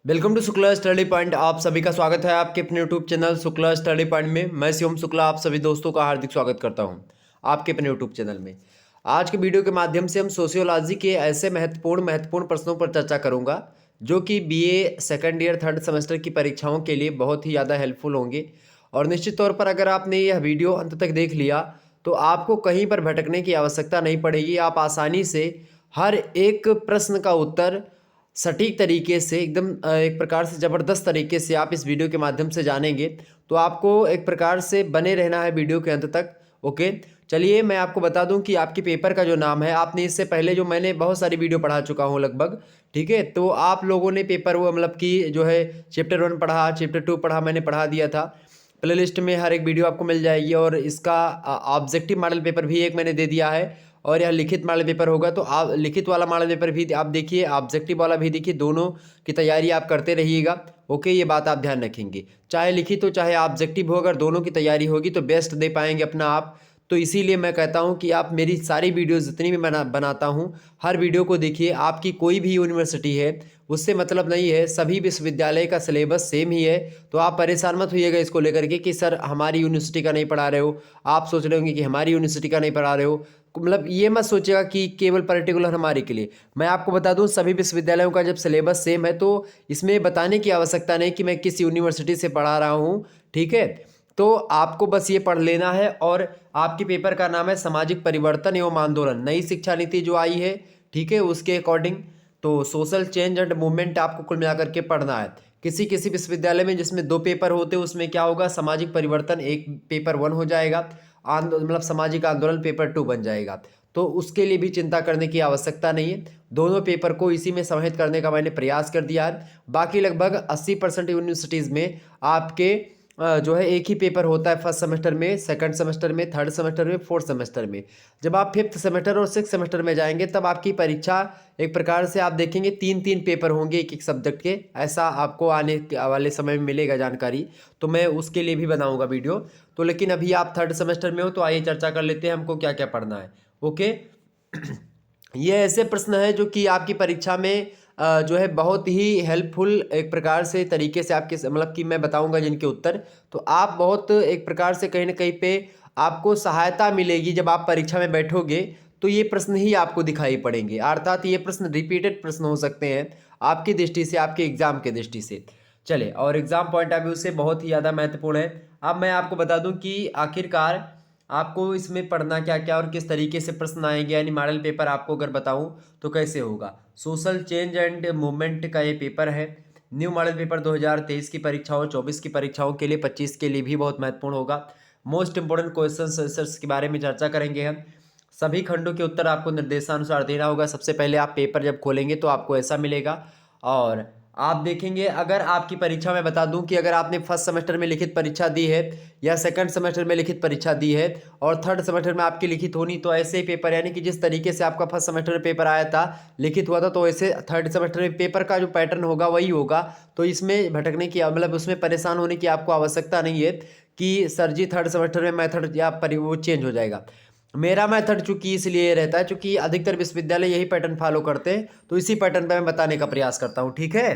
Welcome to Shukla study point. आप सभी का स्वागत है आपके अपने YouTube channel Shukla study point में। मैं शिवम शुक्ला आप सभी दोस्तों का हार्दिक स्वागत करता हूं आपके अपने यूट्यूब चैनल में। आज के वीडियो के माध्यम से हम सोशियोलॉजी के ऐसे महत्वपूर्ण प्रश्नों पर चर्चा करूंगा जो कि BA second year third semester की परीक्षाओं के लिए बहुत ही ज़्यादा हेल्पफुल होंगे। और निश्चित तौर पर अगर आपने यह वीडियो अंत तक देख लिया तो आपको कहीं पर भटकने की आवश्यकता नहीं पड़ेगी। आप आसानी से हर एक प्रश्न का उत्तर सटीक तरीके से एकदम एक प्रकार से ज़बरदस्त तरीके से आप इस वीडियो के माध्यम से जानेंगे। तो आपको एक प्रकार से बने रहना है वीडियो के अंत तक। ओके, चलिए मैं आपको बता दूं कि आपके पेपर का जो नाम है, आपने इससे पहले जो मैंने बहुत सारी वीडियो पढ़ा चुका हूं लगभग, ठीक है। तो आप लोगों ने पेपर वो मतलब कि जो है चैप्टर 1 पढ़ा, चैप्टर 2 पढ़ा, मैंने पढ़ा दिया था। प्लेलिस्ट में हर एक वीडियो आपको मिल जाएगी और इसका ऑब्जेक्टिव मॉडल पेपर भी एक मैंने दे दिया है और यह लिखित मॉडल पेपर होगा। तो आप लिखित वाला मॉडल पेपर भी आप देखिए, ऑब्जेक्टिव वाला भी देखिए, दोनों की तैयारी आप करते रहिएगा। ओके, ये बात आप ध्यान रखेंगे, चाहे लिखित हो चाहे ऑब्जेक्टिव हो, अगर दोनों की तैयारी होगी तो बेस्ट दे पाएंगे अपना आप। तो इसीलिए मैं कहता हूं कि आप मेरी सारी वीडियोस जितनी भी बनाता हूं, हर वीडियो को देखिए। आपकी कोई भी यूनिवर्सिटी है उससे मतलब नहीं है, सभी विश्वविद्यालय का सिलेबस सेम ही है। तो आप परेशान मत होइएगा इसको लेकर के कि सर हमारी यूनिवर्सिटी का नहीं पढ़ा रहे हो। आप सोच रहे होंगे कि हमारी यूनिवर्सिटी का नहीं पढ़ा रहे हो, मतलब ये मत सोचिएगा कि केवल पर्टिकुलर हमारे के लिए। मैं आपको बता दूं सभी विश्वविद्यालयों का जब सिलेबस सेम है तो इसमें बताने की आवश्यकता नहीं कि मैं किस यूनिवर्सिटी से पढ़ा रहा हूं, ठीक है। तो आपको बस ये पढ़ लेना है। और आपके पेपर का नाम है सामाजिक परिवर्तन एवं आंदोलन, नई शिक्षा नीति जो आई है, ठीक है, उसके अकॉर्डिंग। तो सोशल चेंज एंड मूवमेंट आपको कुल मिलाकर के पढ़ना है। किसी किसी विश्वविद्यालय में जिसमें 2 पेपर होते हैं उसमें क्या होगा, सामाजिक परिवर्तन एक पेपर 1 हो जाएगा, मतलब सामाजिक आंदोलन पेपर 2 बन जाएगा। तो उसके लिए भी चिंता करने की आवश्यकता नहीं है, दोनों पेपर को इसी में समाहित करने का मैंने प्रयास कर दिया है। बाकी लगभग 80% यूनिवर्सिटीज़ में आपके जो है एक ही पेपर होता है, फर्स्ट सेमेस्टर में, सेकंड सेमेस्टर में, थर्ड सेमेस्टर में, फोर्थ सेमेस्टर में। जब आप फिफ्थ सेमेस्टर और सिक्स सेमेस्टर में जाएंगे तब आपकी परीक्षा एक प्रकार से आप देखेंगे 3-3 पेपर होंगे एक एक सब्जेक्ट के। ऐसा आपको आने वाले समय में मिलेगा जानकारी, तो मैं उसके लिए भी बनाऊंगा वीडियो। तो लेकिन अभी आप थर्ड सेमेस्टर में हो तो आइए चर्चा कर लेते हैं हमको क्या क्या पढ़ना है। ओके, ये ऐसे प्रश्न है जो कि आपकी परीक्षा में जो है बहुत ही हेल्पफुल एक प्रकार से तरीके से आपके मतलब कि मैं बताऊंगा जिनके उत्तर, तो आप बहुत एक प्रकार से कहीं ना कहीं पे आपको सहायता मिलेगी। जब आप परीक्षा में बैठोगे तो ये प्रश्न ही आपको दिखाई पड़ेंगे, अर्थात ये प्रश्न रिपीटेड प्रश्न हो सकते हैं आपकी दृष्टि से, आपके एग्जाम के दृष्टि से। चले, और एग्जाम पॉइंट ऑफ व्यू से बहुत ही ज़्यादा महत्वपूर्ण है। अब मैं आपको बता दूं कि आखिरकार आपको इसमें पढ़ना क्या क्या और किस तरीके से प्रश्न आएंगे, यानी मॉडल पेपर आपको अगर बताऊं तो कैसे होगा। सोशल चेंज एंड मूवमेंट का ये पेपर है। न्यू मॉडल पेपर 2023 की परीक्षाओं, 24 की परीक्षाओं के लिए, 25 के लिए भी बहुत महत्वपूर्ण होगा। मोस्ट इंपोर्टेंट क्वेश्चन आंसर्स के बारे में चर्चा करेंगे हम। सभी खंडों के उत्तर आपको निर्देशानुसार देना होगा। सबसे पहले आप पेपर जब खोलेंगे तो आपको ऐसा मिलेगा। और आप देखेंगे, अगर आपकी परीक्षा में बता दूं कि अगर आपने फर्स्ट सेमेस्टर में लिखित परीक्षा दी है या सेकंड सेमेस्टर में लिखित परीक्षा दी है और थर्ड सेमेस्टर में आपकी लिखित होनी, तो ऐसे ही पेपर, यानी कि जिस तरीके से आपका फर्स्ट सेमेस्टर में पेपर आया था, लिखित हुआ था, तो ऐसे थर्ड सेमेस्टर में पेपर का जो पैटर्न होगा वही होगा। तो इसमें भटकने की मतलब उसमें परेशान होने की आपको आवश्यकता नहीं है कि सर जी थर्ड सेमेस्टर में मेथड या वो चेंज हो जाएगा। मेरा मेथड चूंकि इसलिए रहता है चूंकि अधिकतर विश्वविद्यालय यही पैटर्न फॉलो करते हैं, तो इसी पैटर्न पे मैं बताने का प्रयास करता हूँ, ठीक है।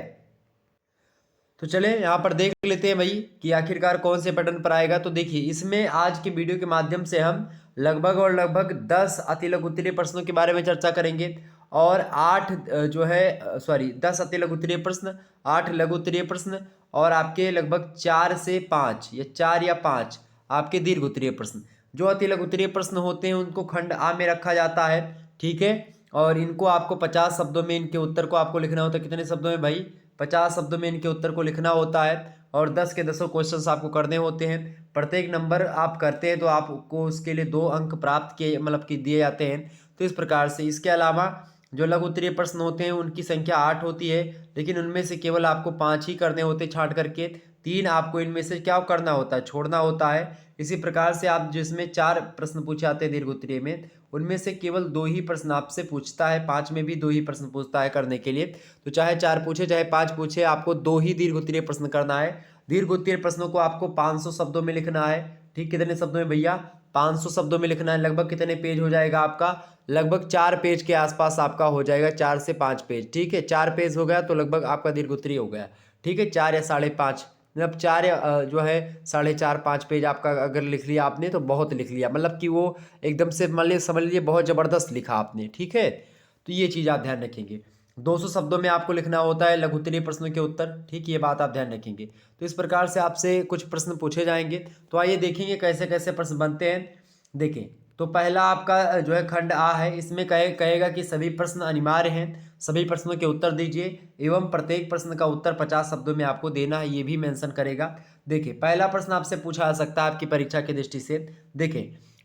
तो चले यहाँ पर देख लेते हैं भाई कि आखिरकार कौन से पैटर्न पर आएगा। तो देखिए, इसमें आज के वीडियो के माध्यम से हम लगभग 10 अति लघु उत्तरीय प्रश्नों के बारे में चर्चा करेंगे और 8 जो है सॉरी 10 अति लघु उत्तरीय प्रश्न, 8 लघु उत्तरीय प्रश्न और आपके लगभग 4 से 5 या 4 या 5 आपके दीर्घ उत्तरीय प्रश्न। जो अति लघु उत्तरीय प्रश्न होते हैं उनको खंड आ में रखा जाता है, ठीक है। और इनको आपको 50 शब्दों में इनके उत्तर को आपको लिखना होता है। कितने शब्दों में भाई? 50 शब्दों में इनके उत्तर को लिखना होता है और 10 के 10 क्वेश्चंस आपको करने होते हैं। प्रत्येक नंबर आप करते हैं तो आपको उसके लिए 2 अंक प्राप्त किए मतलब कि दिए जाते हैं। तो इस प्रकार से इसके अलावा जो लघु उत्तरीय प्रश्न होते हैं उनकी संख्या 8 होती है, लेकिन उनमें से केवल आपको 5 ही करने होते छांट करके। 3 आपको इनमें से क्या करना होता है? छोड़ना होता है। इसी प्रकार से आप जिसमें 4 प्रश्न पूछे जाते हैं दीर्घ उत्तरीय में, उनमें से केवल 2 ही प्रश्न आपसे पूछता है, 5 में भी 2 ही प्रश्न पूछता है करने के लिए। तो चाहे 4 पूछे चाहे 5 पूछे, आपको 2 ही दीर्घ उत्तरीय प्रश्न करना है। दीर्घ उत्तरीय प्रश्नों को आपको 500 शब्दों में लिखना है, ठीक, कितने शब्दों में भैया? 500 शब्दों में लिखना है। लगभग कितने पेज हो जाएगा आपका? लगभग 4 पेज के आसपास आपका हो जाएगा, 4 से 5 पेज। ठीक है, 4 पेज हो गया तो लगभग आपका दीर्घोत्तरीय हो गया। ठीक है, 4 या 5.5, मतलब 4 या जो है 4.5-5 पेज आपका अगर लिख लिया आपने तो बहुत लिख लिया, मतलब कि वो एकदम से मान लीजिए समझ लीजिए बहुत ज़बरदस्त लिखा आपने। ठीक है, तो ये चीज़ आप ध्यान रखेंगे। 200 शब्दों में आपको लिखना होता है लघु उत्तरीय प्रश्नों के उत्तर। ठीक, ये बात आप ध्यान रखेंगे। तो इस प्रकार से आपसे कुछ प्रश्न पूछे जाएंगे। तो आइए देखेंगे कैसे कैसे प्रश्न बनते हैं। देखें, तो पहला आपका जो है खंड आ है, इसमें कहेगा कि सभी प्रश्न अनिवार्य हैं, सभी प्रश्नों के उत्तर दीजिए एवं प्रत्येक प्रश्न का उत्तर 50 शब्दों में आपको देना है, ये भी मेंशन करेगा। देखिए, पहला प्रश्न आपसे पूछा जा सकता है आपकी परीक्षा की दृष्टि से। देखें,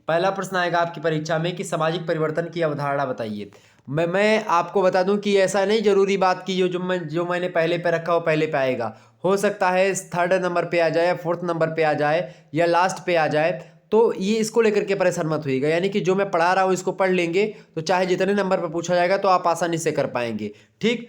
पहला प्रश्न आएगा आपकी परीक्षा में कि सामाजिक परिवर्तन की अवधारणा बताइए। मैं आपको बता दूं कि ऐसा नहीं जरूरी बात की जो मैंने पहले पे रखा हो पहले पे आएगा। हो सकता है 3rd नंबर पे आ जाए या 4th नंबर पे आ जाए या लास्ट पे आ जाए। तो ये इसको लेकर के परेशान मत होइएगा, यानी कि जो मैं पढ़ा रहा हूँ इसको पढ़ लेंगे तो चाहे जितने नंबर पर पूछा जाएगा तो आप आसानी से कर पाएंगे। ठीक,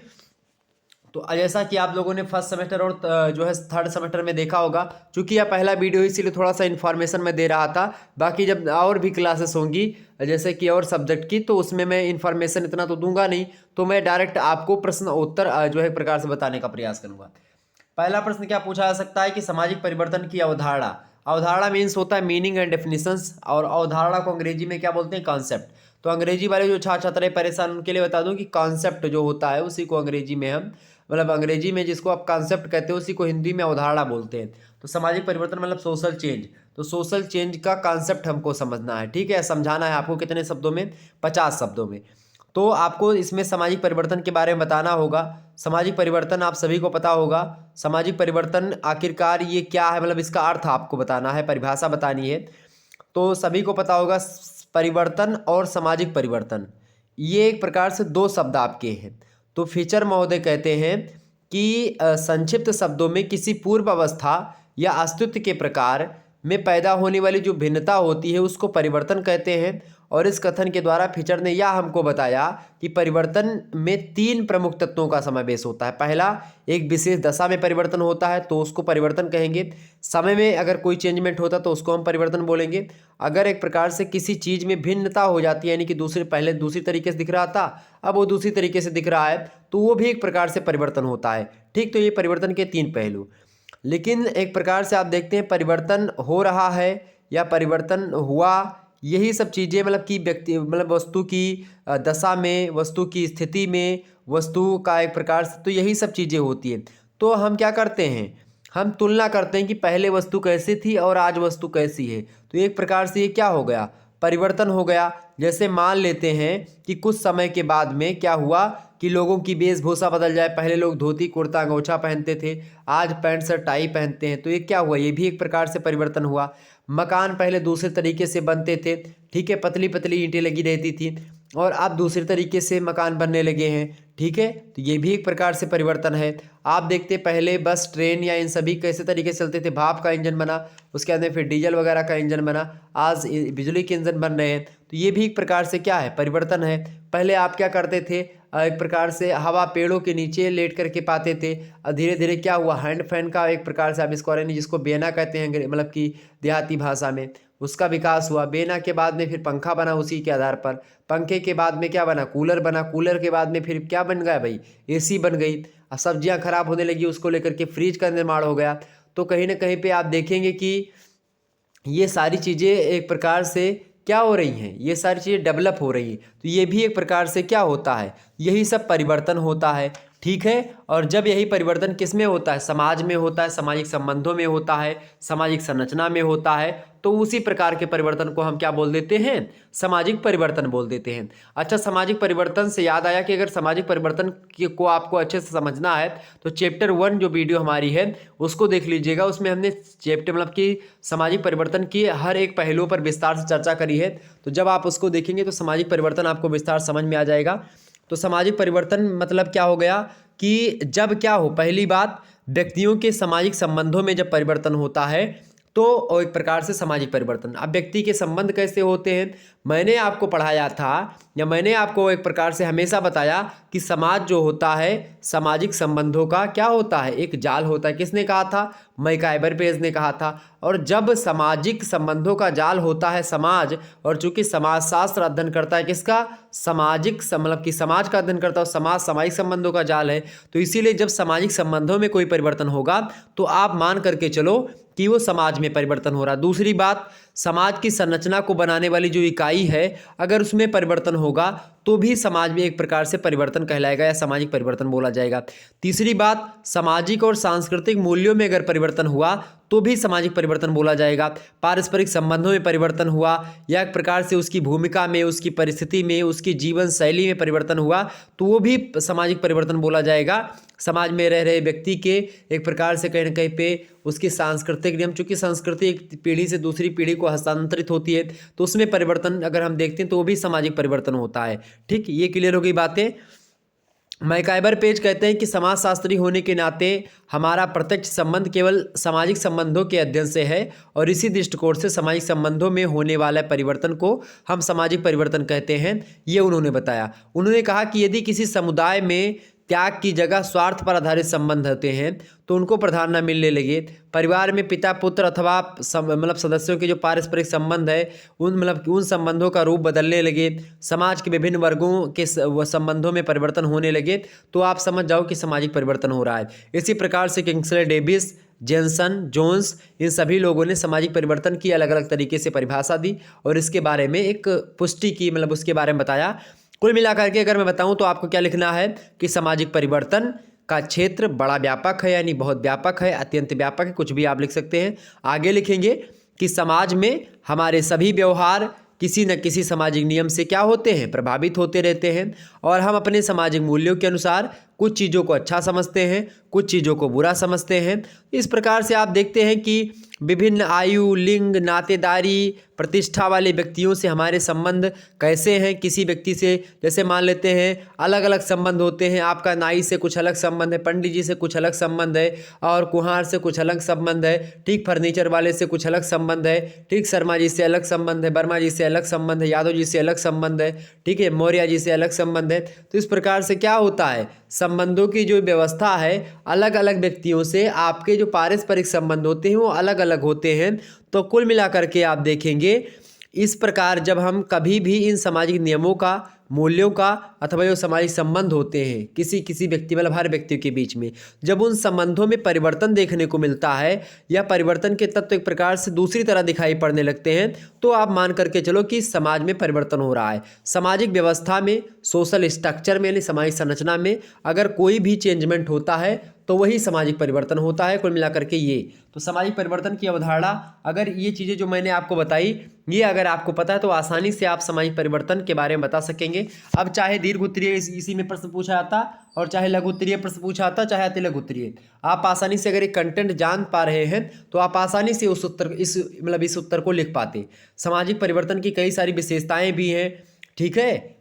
तो जैसा कि आप लोगों ने फर्स्ट सेमेस्टर और जो है 3rd सेमेस्टर में देखा होगा, चूंकि यह पहला वीडियो इसीलिए थोड़ा सा इन्फॉर्मेशन मैं दे रहा था। बाकी जब और भी क्लासेस होंगी जैसे कि और सब्जेक्ट की, तो उसमें मैं इन्फॉर्मेशन इतना तो दूंगा नहीं, तो मैं डायरेक्ट आपको प्रश्न उत्तर जो है प्रकार से बताने का प्रयास करूंगा। पहला प्रश्न क्या पूछा जा सकता है कि सामाजिक परिवर्तन की अवधारणा। अवधारणा मीन्स होता है मीनिंग एंड डेफिनेशंस, और अवधारणा को अंग्रेजी में क्या बोलते हैं? कॉन्सेप्ट। तो अंग्रेजी वाले जो छात्र छात्र हैं परेशान उनके लिए बता दूं कि कॉन्सेप्ट जो होता है उसी को अंग्रेजी में हम, मतलब अंग्रेजी में जिसको आप कॉन्सेप्ट कहते हो उसी को हिंदी में अवधारणा बोलते हैं। तो सामाजिक परिवर्तन मतलब सोशल चेंज, तो सोशल चेंज का कॉन्सेप्ट हमको समझना है। ठीक है, समझाना है आपको कितने शब्दों में? 50 शब्दों में। तो आपको इसमें सामाजिक परिवर्तन के बारे में बताना होगा। सामाजिक परिवर्तन आप सभी को पता होगा। सामाजिक परिवर्तन आखिरकार ये क्या है, मतलब इसका अर्थ आपको बताना है, परिभाषा बतानी है। तो सभी को पता होगा परिवर्तन और सामाजिक परिवर्तन ये एक प्रकार से दो शब्द आपके हैं। तो फीचर महोदय कहते हैं कि संक्षिप्त शब्दों में किसी पूर्व अवस्था या अस्तित्व के प्रकार में पैदा होने वाली जो भिन्नता होती है उसको परिवर्तन कहते हैं। और इस कथन के द्वारा फीचर ने यह हमको बताया कि परिवर्तन में 3 प्रमुख तत्वों का समावेश होता है। पहला, एक विशेष दशा में परिवर्तन होता है तो उसको परिवर्तन कहेंगे। समय में अगर कोई चेंजमेंट होता तो उसको हम परिवर्तन बोलेंगे। अगर एक प्रकार से किसी चीज़ में भिन्नता हो जाती है, यानी कि पहले दूसरी तरीके से दिख रहा था अब वो दूसरी तरीके से दिख रहा है, तो वो भी एक प्रकार से परिवर्तन होता है। ठीक, तो ये परिवर्तन के 3 पहलू। लेकिन एक प्रकार से आप देखते हैं परिवर्तन हो रहा है या परिवर्तन हुआ, यही सब चीज़ें मतलब कि व्यक्ति मतलब वस्तु की दशा में, वस्तु की स्थिति में, वस्तु का एक प्रकार से, तो यही सब चीज़ें होती हैं। तो हम क्या करते हैं, हम तुलना करते हैं कि पहले वस्तु कैसी थी और आज वस्तु कैसी है। तो एक प्रकार से ये क्या हो गया? परिवर्तन हो गया। जैसे मान लेते हैं कि कुछ समय के बाद में क्या हुआ कि लोगों की वेशभूषा बदल जाए। पहले लोग धोती कुर्ता गमछा पहनते थे, आज पैंट शर्ट टाई पहनते हैं। तो ये क्या हुआ? ये भी एक प्रकार से परिवर्तन हुआ। मकान पहले दूसरे तरीके से बनते थे, ठीक है, पतली पतली ईंटें लगी रहती थी, और अब दूसरे तरीके से मकान बनने लगे हैं। ठीक है, तो ये भी एक प्रकार से परिवर्तन है। आप देखते पहले बस ट्रेन या इन सभी कैसे तरीके से चलते थे, भाप का इंजन बना, उसके बाद में फिर डीजल वगैरह का इंजन बना, आज बिजली के इंजन बन रहे हैं। तो ये भी एक प्रकार से क्या है? परिवर्तन है। पहले आप क्या करते थे, एक प्रकार से हवा पेड़ों के नीचे लेट करके पाते थे, और धीरे धीरे क्या हुआ, हैंड फैन का एक प्रकार से आविष्कार, जिसको बेना कहते हैं मतलब कि देहाती भाषा में, उसका विकास हुआ। बेना के बाद में फिर पंखा बना उसी के आधार पर, पंखे के बाद में क्या बना? कूलर बना, कूलर के बाद में फिर क्या बन गया भाई? एसी बन गई। अब सब्जियां खराब होने लगी उसको लेकर के फ्रिज का निर्माण हो गया। तो कहीं ना कहीं पे आप देखेंगे कि ये सारी चीज़ें एक प्रकार से क्या हो रही हैं, ये सारी चीज़ें डेवलप हो रही हैं। तो ये भी एक प्रकार से क्या होता है? यही सब परिवर्तन होता है। ठीक है, और जब यही परिवर्तन किस में होता है? समाज में होता है, सामाजिक संबंधों में होता है, सामाजिक संरचना में होता है। तो उसी प्रकार के परिवर्तन को हम क्या बोल देते हैं? सामाजिक परिवर्तन बोल देते हैं। अच्छा, सामाजिक परिवर्तन से याद आया कि अगर सामाजिक परिवर्तन को आपको अच्छे से समझना है तो चैप्टर 1 जो वीडियो हमारी है उसको देख लीजिएगा। उसमें हमने चैप्टर मतलब कि सामाजिक परिवर्तन की हर एक पहलू पर विस्तार से चर्चा करी है। तो जब आप उसको देखेंगे तो सामाजिक परिवर्तन आपको विस्तार समझ में आ जाएगा। तो सामाजिक परिवर्तन मतलब क्या हो गया कि जब क्या हो, पहली बात व्यक्तियों के सामाजिक संबंधों में जब परिवर्तन होता है तो एक प्रकार से सामाजिक परिवर्तन। अब व्यक्ति के संबंध कैसे होते हैं? मैंने आपको पढ़ाया था या मैंने आपको एक प्रकार से हमेशा बताया कि समाज जो होता है सामाजिक संबंधों का क्या होता है, एक जाल होता है। किसने कहा था? मैकाइबर पेज ने कहा था। और जब सामाजिक संबंधों का जाल होता है समाज, और चूंकि समाजशास्त्र अध्ययन करता है किसका? सामाजिक मतलब कि समाज का अध्ययन करता है, समाज सामाजिक संबंधों का जाल है, तो इसीलिए जब सामाजिक संबंधों में कोई परिवर्तन होगा तो आप मान करके चलो कि वो समाज में परिवर्तन हो रहा है। दूसरी बात, समाज की संरचना को बनाने वाली जो इकाई है अगर उसमें परिवर्तन होगा तो भी समाज में एक प्रकार से परिवर्तन कहलाएगा या सामाजिक परिवर्तन बोला जाएगा। तीसरी बात, सामाजिक और सांस्कृतिक मूल्यों में अगर परिवर्तन हुआ तो भी सामाजिक परिवर्तन बोला जाएगा। पारस्परिक संबंधों में परिवर्तन हुआ या एक प्रकार से उसकी भूमिका में, उसकी परिस्थिति में, उसकी जीवन शैली में परिवर्तन हुआ तो वो भी सामाजिक परिवर्तन बोला जाएगा। समाज में रह रहे व्यक्ति के एक प्रकार से कहीं ना कहीं पे उसकी सांस्कृतिक नियम, चूंकि संस्कृति एक पीढ़ी से दूसरी पीढ़ी को हस्तांतरित होती है तो उसमें परिवर्तन अगर हम देखते हैं तो वो भी सामाजिक परिवर्तन होता है। ठीक, ये क्लियर हो गई बातें। मैकाइबर पेज कहते हैं कि समाजशास्त्री होने के नाते हमारा प्रत्यक्ष संबंध केवल सामाजिक संबंधों के अध्ययन से है और इसी दृष्टिकोण से सामाजिक संबंधों में होने वाला परिवर्तन को हम सामाजिक परिवर्तन कहते हैं, ये उन्होंने बताया। उन्होंने कहा कि यदि किसी समुदाय में त्याग की जगह स्वार्थ पर आधारित संबंध होते हैं तो उनको प्राधान्य मिलने लगे। परिवार में पिता पुत्र अथवा मतलब सदस्यों के जो पारस्परिक संबंध है उन संबंधों का रूप बदलने लगे, समाज के विभिन्न वर्गों के संबंधों में परिवर्तन होने लगे तो आप समझ जाओ कि सामाजिक परिवर्तन हो रहा है। इसी प्रकार से किंग्सले डेविस, जेनसन, जोन्स, इन सभी लोगों ने सामाजिक परिवर्तन की अलग अलग तरीके से परिभाषा दी और इसके बारे में एक पुष्टि की, मतलब उसके बारे में बताया। कुल मिलाकर के अगर मैं बताऊं तो आपको क्या लिखना है कि सामाजिक परिवर्तन का क्षेत्र बड़ा व्यापक है, यानी बहुत व्यापक है, अत्यंत व्यापक है, कुछ भी आप लिख सकते हैं। आगे लिखेंगे कि समाज में हमारे सभी व्यवहार किसी न किसी सामाजिक नियम से क्या होते हैं? प्रभावित होते रहते हैं और हम अपने सामाजिक मूल्यों के अनुसार कुछ चीज़ों को अच्छा समझते हैं, कुछ चीज़ों को बुरा समझते हैं। इस प्रकार से आप देखते हैं कि विभिन्न आयु, लिंग, नातेदारी, प्रतिष्ठा वाले व्यक्तियों से हमारे संबंध कैसे हैं। किसी व्यक्ति से जैसे मान लेते हैं अलग अलग संबंध होते हैं, आपका नाई से कुछ अलग संबंध है, पंडित जी से कुछ अलग संबंध है और कुम्हार से कुछ अलग संबंध है, ठीक, फर्नीचर वाले से कुछ अलग संबंध है, ठीक, शर्मा जी से अलग संबंध है, वर्मा जी से अलग संबंध है, यादव जी से अलग संबंध है, ठीक है, मौर्य जी से अलग संबंध है। तो इस प्रकार से क्या होता है, संबंधों की जो व्यवस्था है अलग अलग व्यक्तियों से आपके जो पारस्परिक संबंध होते हैं वो अलग अलग होते हैं। तो कुल मिलाकर के आप देखेंगे इस प्रकार जब हम कभी भी इन सामाजिक नियमों का, मूल्यों का अथवा जो सामाजिक संबंध होते हैं किसी किसी व्यक्ति मतलब हर व्यक्ति के बीच में, जब उन संबंधों में परिवर्तन देखने को मिलता है या परिवर्तन के तत्व एक प्रकार से दूसरी तरह दिखाई पड़ने लगते हैं तो आप मान करके चलो कि समाज में परिवर्तन हो रहा है। सामाजिक व्यवस्था में, सोशल स्ट्रक्चर में यानी सामाजिक संरचना में अगर कोई भी चेंजमेंट होता है तो वही सामाजिक परिवर्तन होता है। कुल मिलाकर के ये तो सामाजिक परिवर्तन की अवधारणा, अगर ये चीज़ें जो मैंने आपको बताई ये अगर आपको पता है तो आसानी से आप सामाजिक परिवर्तन के बारे में बता सकेंगे। अब चाहे दीर्घ उत्तरीय इसी में प्रश्न पूछा जाता और चाहे लघु उत्तरीय प्रश्न पूछा जाता, चाहे अति लघु उत्तरीय, आप आसानी से अगर ये कंटेंट जान पा रहे हैं तो आप आसानी से उस उत्तर को लिख पाते। सामाजिक परिवर्तन की कई सारी विशेषताएं भी हैं, ठीक है,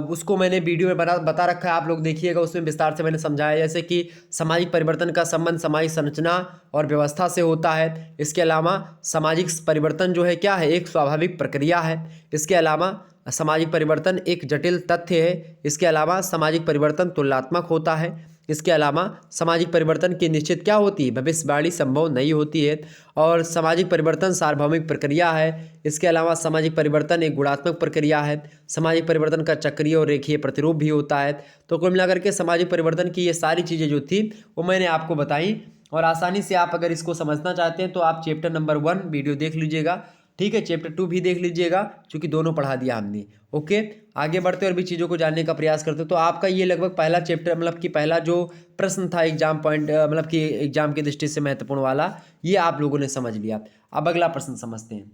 उसको मैंने वीडियो में बता रखा है, आप लोग देखिएगा, उसमें विस्तार से मैंने समझाया जैसे कि सामाजिक परिवर्तन का संबंध सामाजिक संरचना और व्यवस्था से होता है। इसके अलावा सामाजिक परिवर्तन जो है क्या है, एक स्वाभाविक प्रक्रिया है। इसके अलावा सामाजिक परिवर्तन एक जटिल तथ्य है। इसके अलावा सामाजिक परिवर्तन तुलनात्मक होता है। इसके अलावा सामाजिक परिवर्तन की निश्चित क्या होती है, भविष्यवाणी संभव नहीं होती है। और सामाजिक परिवर्तन सार्वभौमिक प्रक्रिया है। इसके अलावा सामाजिक परिवर्तन एक गुणात्मक प्रक्रिया है। सामाजिक परिवर्तन का चक्रीय और रेखीय प्रतिरूप भी होता है। तो कुल मिलाकर के सामाजिक परिवर्तन की ये सारी चीज़ें जो थी वो मैंने आपको बताई और आसानी से आप अगर इसको समझना चाहते हैं तो आप चैप्टर नंबर 1 वीडियो देख लीजिएगा, ठीक है, चैप्टर 2 भी देख लीजिएगा क्योंकि दोनों पढ़ा दिया हमने। ओके, आगे बढ़ते और भी चीज़ों को जानने का प्रयास करते तो आपका ये लगभग पहला चैप्टर मतलब कि पहला जो प्रश्न था एग्जाम पॉइंट मतलब कि एग्जाम की दृष्टि से महत्वपूर्ण वाला, ये आप लोगों ने समझ लिया। अब अगला प्रश्न समझते हैं।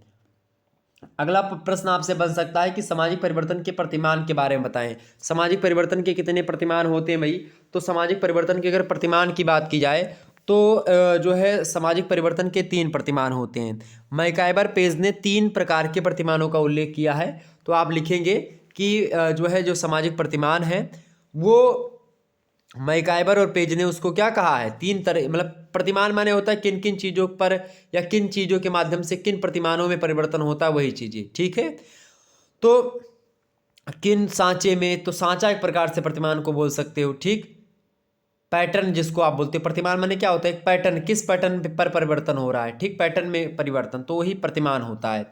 अगला प्रश्न आपसे बन सकता है कि सामाजिक परिवर्तन के प्रतिमान के बारे में बताएं। सामाजिक परिवर्तन के कितने प्रतिमान होते हैं भाई? तो सामाजिक परिवर्तन के अगर प्रतिमान की बात की जाए तो जो है सामाजिक परिवर्तन के 3 प्रतिमान होते हैं। मैकाइबर पेज ने 3 प्रकार के प्रतिमानों का उल्लेख किया है। तो आप लिखेंगे कि जो है जो सामाजिक प्रतिमान है वो मैकाइबर और पेज ने उसको क्या कहा है, 3 तरह, मतलब प्रतिमान माने होता है किन किन चीज़ों पर या किन चीज़ों के माध्यम से किन प्रतिमानों में परिवर्तन होता है, वही चीज़ें, ठीक है। तो किन सांचे में, तो सांचा एक प्रकार से प्रतिमान को बोल सकते हो, ठीक। पैटर्न जिसको आप बोलते हो, प्रतिमान माने क्या होता है, एक पैटर्न, किस पैटर्न पर परिवर्तन हो रहा है, ठीक, पैटर्न में परिवर्तन, तो वही प्रतिमान होता है।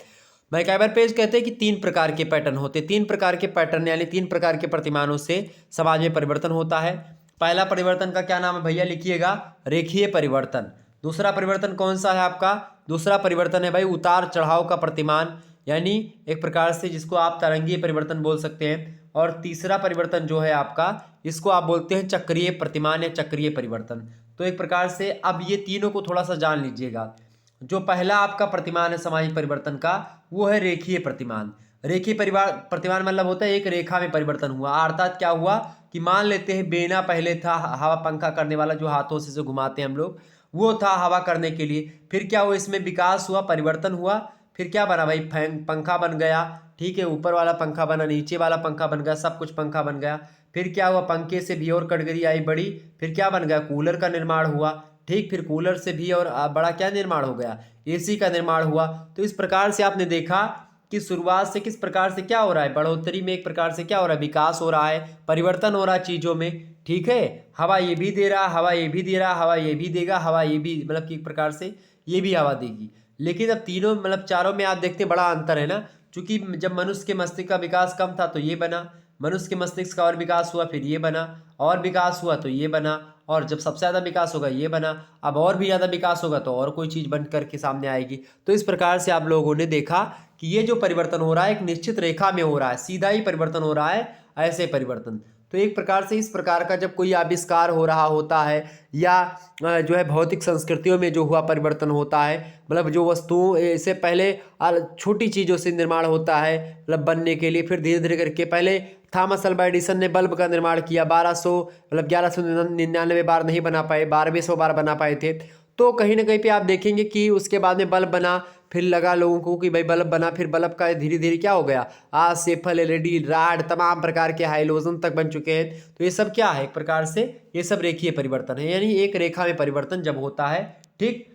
मैकआवर पेज कहते हैं कि 3 प्रकार के पैटर्न होते हैं, 3 प्रकार के पैटर्न यानी 3 प्रकार के प्रतिमानों से समाज में परिवर्तन होता है। पहला परिवर्तन का क्या नाम है भैया, लिखिएगा, रेखीय परिवर्तन। दूसरा परिवर्तन कौन सा है आपका, दूसरा परिवर्तन है भाई उतार चढ़ाव का प्रतिमान, यानी एक प्रकार से जिसको आप तरंगीय परिवर्तन बोल सकते हैं। और तीसरा परिवर्तन जो है आपका, इसको आप बोलते हैं चक्रीय प्रतिमान या चक्रीय परिवर्तन। तो एक प्रकार से अब ये तीनों को थोड़ा सा जान लीजिएगा। जो पहला आपका प्रतिमान है सामाजिक परिवर्तन का, वो है रेखीय प्रतिमान। रेखीय प्रतिमान मतलब होता है एक रेखा में परिवर्तन हुआ, अर्थात क्या हुआ कि मान लेते हैं बेना पहले था हवा पंखा करने वाला, जो हाथों से जो घुमाते हैं हम लोग, वो था हवा करने के लिए। फिर क्या हुआ, इसमें विकास हुआ, परिवर्तन हुआ, फिर क्या बना भाई, पंखा बन गया, ठीक है, ऊपर वाला पंखा बना, नीचे वाला पंखा बन गया, सब कुछ पंखा बन गया। फिर क्या हुआ, पंखे से भी और कैटेगरी आई बड़ी, फिर क्या बन गया, कूलर का निर्माण हुआ, ठीक, फिर कूलर से भी और बड़ा क्या निर्माण हो गया, एसी का निर्माण हुआ। तो इस प्रकार से आपने देखा कि शुरुआत से किस प्रकार से क्या हो रहा है, बढ़ोतरी में एक प्रकार से क्या हो रहा है, विकास हो रहा है, परिवर्तन हो रहा है चीज़ों में, ठीक है। हवा ये भी दे रहा, हवा ये भी दे रहा, हवा ये भी देगा, हवा ये भी, मतलब कि एक प्रकार से ये भी हवा देगी। लेकिन अब तीनों मतलब चारों में आप देखते बड़ा अंतर है ना, क्योंकि जब मनुष्य के मस्तिष्क का विकास कम था तो ये बना, मनुष्य के मस्तिष्क का और विकास हुआ फिर ये बना, और विकास हुआ तो ये बना, और जब सबसे ज़्यादा विकास होगा ये बना, अब और भी ज़्यादा विकास होगा तो और कोई चीज़ बन करके सामने आएगी। तो इस प्रकार से आप लोगों ने देखा कि ये जो परिवर्तन हो रहा है एक निश्चित रेखा में हो रहा है, सीधा ही परिवर्तन हो रहा है, ऐसे परिवर्तन। तो एक प्रकार से इस प्रकार का जब कोई आविष्कार हो रहा होता है या जो है भौतिक संस्कृतियों में जो हुआ परिवर्तन होता है, मतलब जो वस्तुओं से पहले छोटी चीज़ों से निर्माण होता है, मतलब बनने के लिए, फिर धीरे धीरे करके पहले थॉमस अल्वा एडिसन ने बल्ब का निर्माण किया, 1200 मतलब 1199 बार नहीं बना पाए, 1200 बार बना पाए थे। तो कहीं ना कहीं पे आप देखेंगे कि उसके बाद में बल्ब बना, फिर लगा लोगों को कि भाई बल्ब बना, फिर बल्ब का धीरे धीरे क्या हो गया, आज सेफल, एलईडी, राड, तमाम प्रकार के हाइलोजन तक बन चुके हैं। तो ये सब क्या है, एक प्रकार से ये सब रेखीय परिवर्तन है, यानी एक रेखा में परिवर्तन जब होता है, ठीक।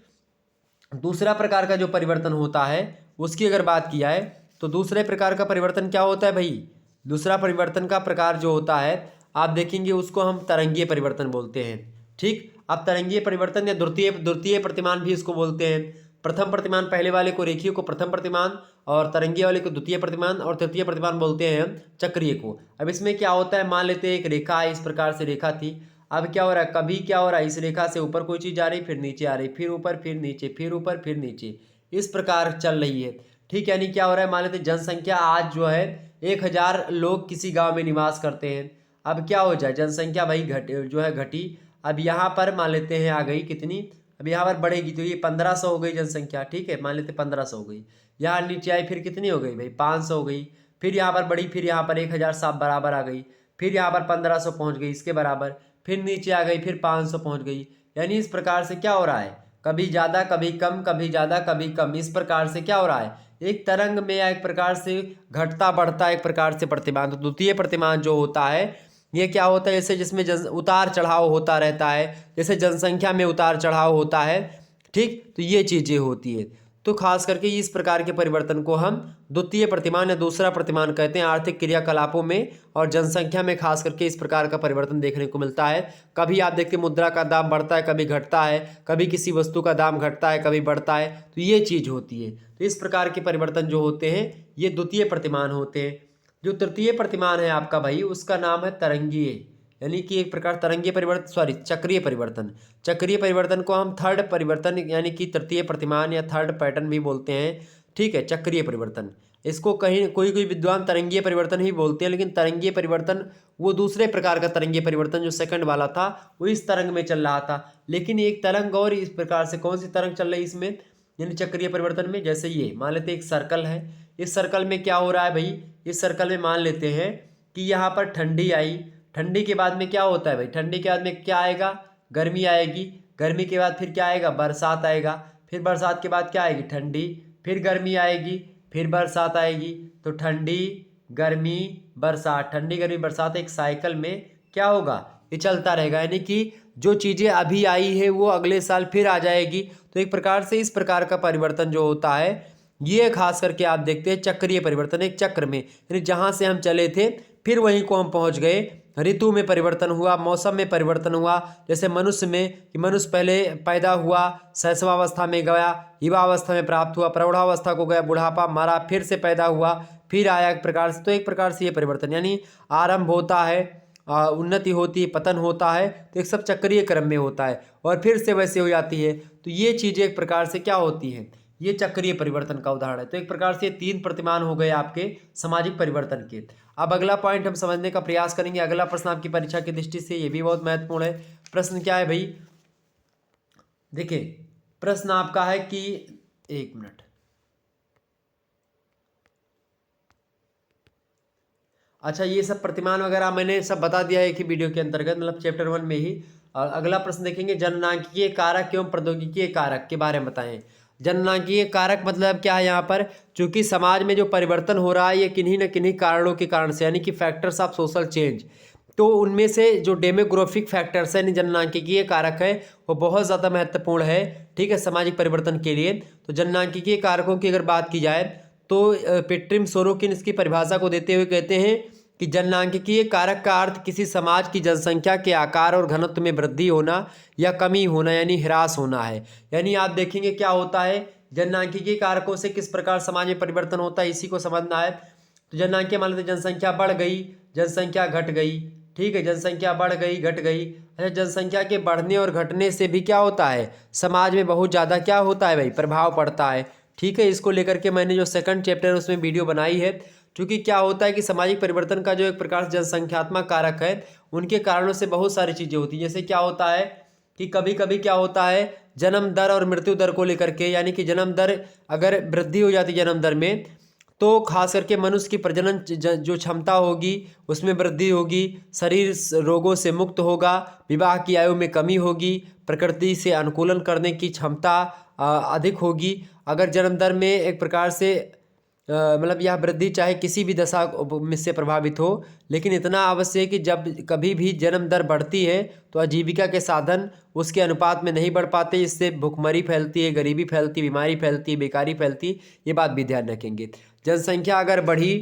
दूसरा प्रकार का जो परिवर्तन होता है उसकी अगर बात किया है तो दूसरे प्रकार का परिवर्तन क्या होता है भाई, दूसरा परिवर्तन का प्रकार जो होता है आप देखेंगे उसको हम तरंगीय परिवर्तन बोलते हैं, ठीक। अब तरंगीय परिवर्तन या द्वितीय प्रतिमान भी इसको बोलते हैं। प्रथम प्रतिमान पहले वाले को, रेखीय को प्रथम प्रतिमान, और तरंगीय वाले को द्वितीय प्रतिमान, और तृतीय प्रतिमान बोलते हैं हम चक्रीय को। अब इसमें क्या होता है, मान लेते हैं एक रेखा है, इस प्रकार से रेखा थी, अब क्या हो रहा है, कभी क्या हो रहा है, इस रेखा से ऊपर कोई चीज़ आ रही, फिर नीचे आ रही, फिर ऊपर, फिर नीचे, फिर ऊपर, फिर नीचे, इस प्रकार चल रही है, ठीक। यानी क्या हो रहा है, मान लेते जनसंख्या आज जो है 1000 लोग किसी गांव में निवास करते हैं। अब क्या हो जाए, जनसंख्या भाई घटी। अब यहाँ पर मान लेते हैं आ गई कितनी, अब यहाँ पर बढ़ेगी तो ये 1500 हो गई जनसंख्या, ठीक है, मान लेते 1500 हो गई। यहाँ नीचे आई फिर कितनी हो गई भाई, 500 हो गई, फिर यहाँ पर बढ़ी, फिर यहाँ पर 1000 साफ बराबर आ गई, फिर यहाँ पर 1500 पहुँच गई इसके बराबर, फिर नीचे आ गई, फिर 500 पहुँच गई। यानी इस प्रकार से क्या हो रहा है, कभी ज़्यादा कभी कम, कभी ज़्यादा कभी कम, इस प्रकार से क्या हो रहा है, एक तरंग में एक प्रकार से घटता बढ़ता एक प्रकार से प्रतिमान। तो द्वितीय प्रतिमान जो होता है ये क्या होता है, जैसे जिसमें उतार चढ़ाव होता रहता है, जैसे जनसंख्या में उतार चढ़ाव होता है, ठीक। तो ये चीज़ें होती है। तो खास करके इस प्रकार के परिवर्तन को हम द्वितीय प्रतिमान या दूसरा प्रतिमान कहते हैं। आर्थिक क्रियाकलापों में और जनसंख्या में खास करके इस प्रकार का परिवर्तन देखने को मिलता है। कभी आप देखते मुद्रा का दाम बढ़ता है, कभी घटता है, कभी किसी वस्तु का दाम घटता है, कभी बढ़ता है, तो ये चीज़ होती है। तो इस प्रकार के परिवर्तन जो होते हैं ये द्वितीय प्रतिमान होते हैं। जो तृतीय प्रतिमान है आपका भाई उसका नाम है तरंगीय, यानी कि एक प्रकार तरंगीय परिवर्तन, चक्रीय परिवर्तन। चक्रीय परिवर्तन को हम थर्ड परिवर्तन यानी कि तृतीय प्रतिमान या थर्ड पैटर्न भी बोलते हैं, ठीक है, चक्रीय परिवर्तन। इसको कहीं कोई कोई विद्वान तरंगीय परिवर्तन ही बोलते हैं, लेकिन तरंगीय परिवर्तन वो दूसरे प्रकार का तरंगीय परिवर्तन जो सेकंड वाला था वो इस तरंग में चल रहा था। लेकिन एक तरंग और इस प्रकार से कौन सी तरंग चल रही है इसमें, यानी चक्रीय परिवर्तन में, जैसे ये मान लेते एक सर्कल है, इस सर्कल में क्या हो रहा है भाई, इस सर्कल में मान लेते हैं कि यहाँ पर ठंडी आई, ठंडी के बाद में क्या होता है भाई, ठंडी के बाद में क्या आएगा, गर्मी आएगी, गर्मी के बाद फिर क्या आएगा, बरसात आएगा, फिर बरसात के बाद क्या आएगी, ठंडी, फिर गर्मी आएगी, फिर बरसात आएगी। तो ठंडी गर्मी बरसात, ठंडी गर्मी बरसात एक साइकिल में क्या होगा, ये चलता रहेगा, यानी कि जो चीज़ें अभी आई है वो अगले साल फिर आ जाएगी। तो एक प्रकार से इस प्रकार का परिवर्तन जो होता है ये खास करके आप देखते हैं चक्रीय परिवर्तन, एक चक्र में, यानी जहाँ से हम चले थे फिर वहीं को हम पहुँच गए। ऋतु में परिवर्तन हुआ, मौसम में परिवर्तन हुआ, जैसे मनुष्य में कि मनुष्य पहले पैदा हुआ, शैशवावस्था में गया, युवावस्था में प्राप्त हुआ, प्रौढ़ावस्था को गया, बुढ़ापा, मरा, फिर से पैदा हुआ, फिर आया एक प्रकार से। तो एक प्रकार से ये परिवर्तन, यानी आरंभ होता है, उन्नति होती है, पतन होता है, तो एक सब चक्रीय क्रम में होता है और फिर से वैसे हो जाती है। तो ये चीज़ें एक प्रकार से क्या होती हैं, ये चक्रीय परिवर्तन का उदाहरण है। तो एक प्रकार से 3 प्रतिमान हो गए आपके सामाजिक परिवर्तन के। अब अगला पॉइंट हम समझने का प्रयास करेंगे। अगला प्रश्न आपकी परीक्षा की दृष्टि से ये भी बहुत महत्वपूर्ण है। प्रश्न क्या है भाई, देखिए प्रश्न आपका है कि, एक मिनट, अच्छा ये सब प्रतिमान वगैरह मैंने सब बता दिया है एक ही वीडियो के अंतर्गत, मतलब चैप्टर 1 में ही। और अगला प्रश्न देखेंगे, जननांकीय कारक एवं प्रौद्योगिकीय कारक के बारे में बताएं। जननांकीय कारक मतलब क्या है यहाँ पर, चूंकि समाज में जो परिवर्तन हो रहा है ये किन्हीं न किन्हीं कारणों के कारण से, यानी कि फैक्टर्स ऑफ सोशल चेंज, तो उनमें से जो डेमोग्राफिक फैक्टर्स है, जननांकिकीय कारक है, वो बहुत ज़्यादा महत्वपूर्ण है, ठीक है, सामाजिक परिवर्तन के लिए। तो जननांकिकीय कारकों की अगर बात की जाए तो पेट्रिम सोरोकिन इसकी परिभाषा को देते हुए कहते हैं कि जननांकिकीय कारक का अर्थ किसी समाज की जनसंख्या के आकार और घनत्व में वृद्धि होना या कमी होना, यानी ह्रास होना है। यानी आप देखेंगे क्या होता है, जननांकिकीय कारकों से किस प्रकार समाज में परिवर्तन होता है, इसी को समझना है। तो जननांकीय मान लेते जनसंख्या बढ़ गई, जनसंख्या घट गई, ठीक है, जनसंख्या बढ़ गई, घट गई। अच्छा, जनसंख्या के बढ़ने और घटने से भी क्या होता है, समाज में बहुत ज़्यादा क्या होता है भाई, प्रभाव पड़ता है, ठीक है। इसको लेकर के मैंने जो सेकंड चैप्टर उसमें वीडियो बनाई है। क्योंकि क्या होता है कि सामाजिक परिवर्तन का जो एक प्रकार से जनसंख्यात्मक कारक है, उनके कारणों से बहुत सारी चीज़ें होती हैं। जैसे क्या होता है कि कभी कभी क्या होता है, जन्म दर और मृत्यु दर को लेकर के, यानी कि जन्म दर अगर वृद्धि हो जाती है जन्म दर में, तो खास करके मनुष्य की प्रजनन जो क्षमता होगी उसमें वृद्धि होगी, शरीर रोगों से मुक्त होगा, विवाह की आयु में कमी होगी, प्रकृति से अनुकूलन करने की क्षमता अधिक होगी। अगर जन्म दर में एक प्रकार से मतलब यह वृद्धि चाहे किसी भी दशा में से प्रभावित हो, लेकिन इतना अवश्य है कि जब कभी भी जन्म दर बढ़ती है तो आजीविका के साधन उसके अनुपात में नहीं बढ़ पाते, इससे भुखमरी फैलती है, गरीबी फैलती, बीमारी फैलती, बेकारी फैलती। ये बात भी ध्यान रखेंगे। जनसंख्या अगर बढ़ी,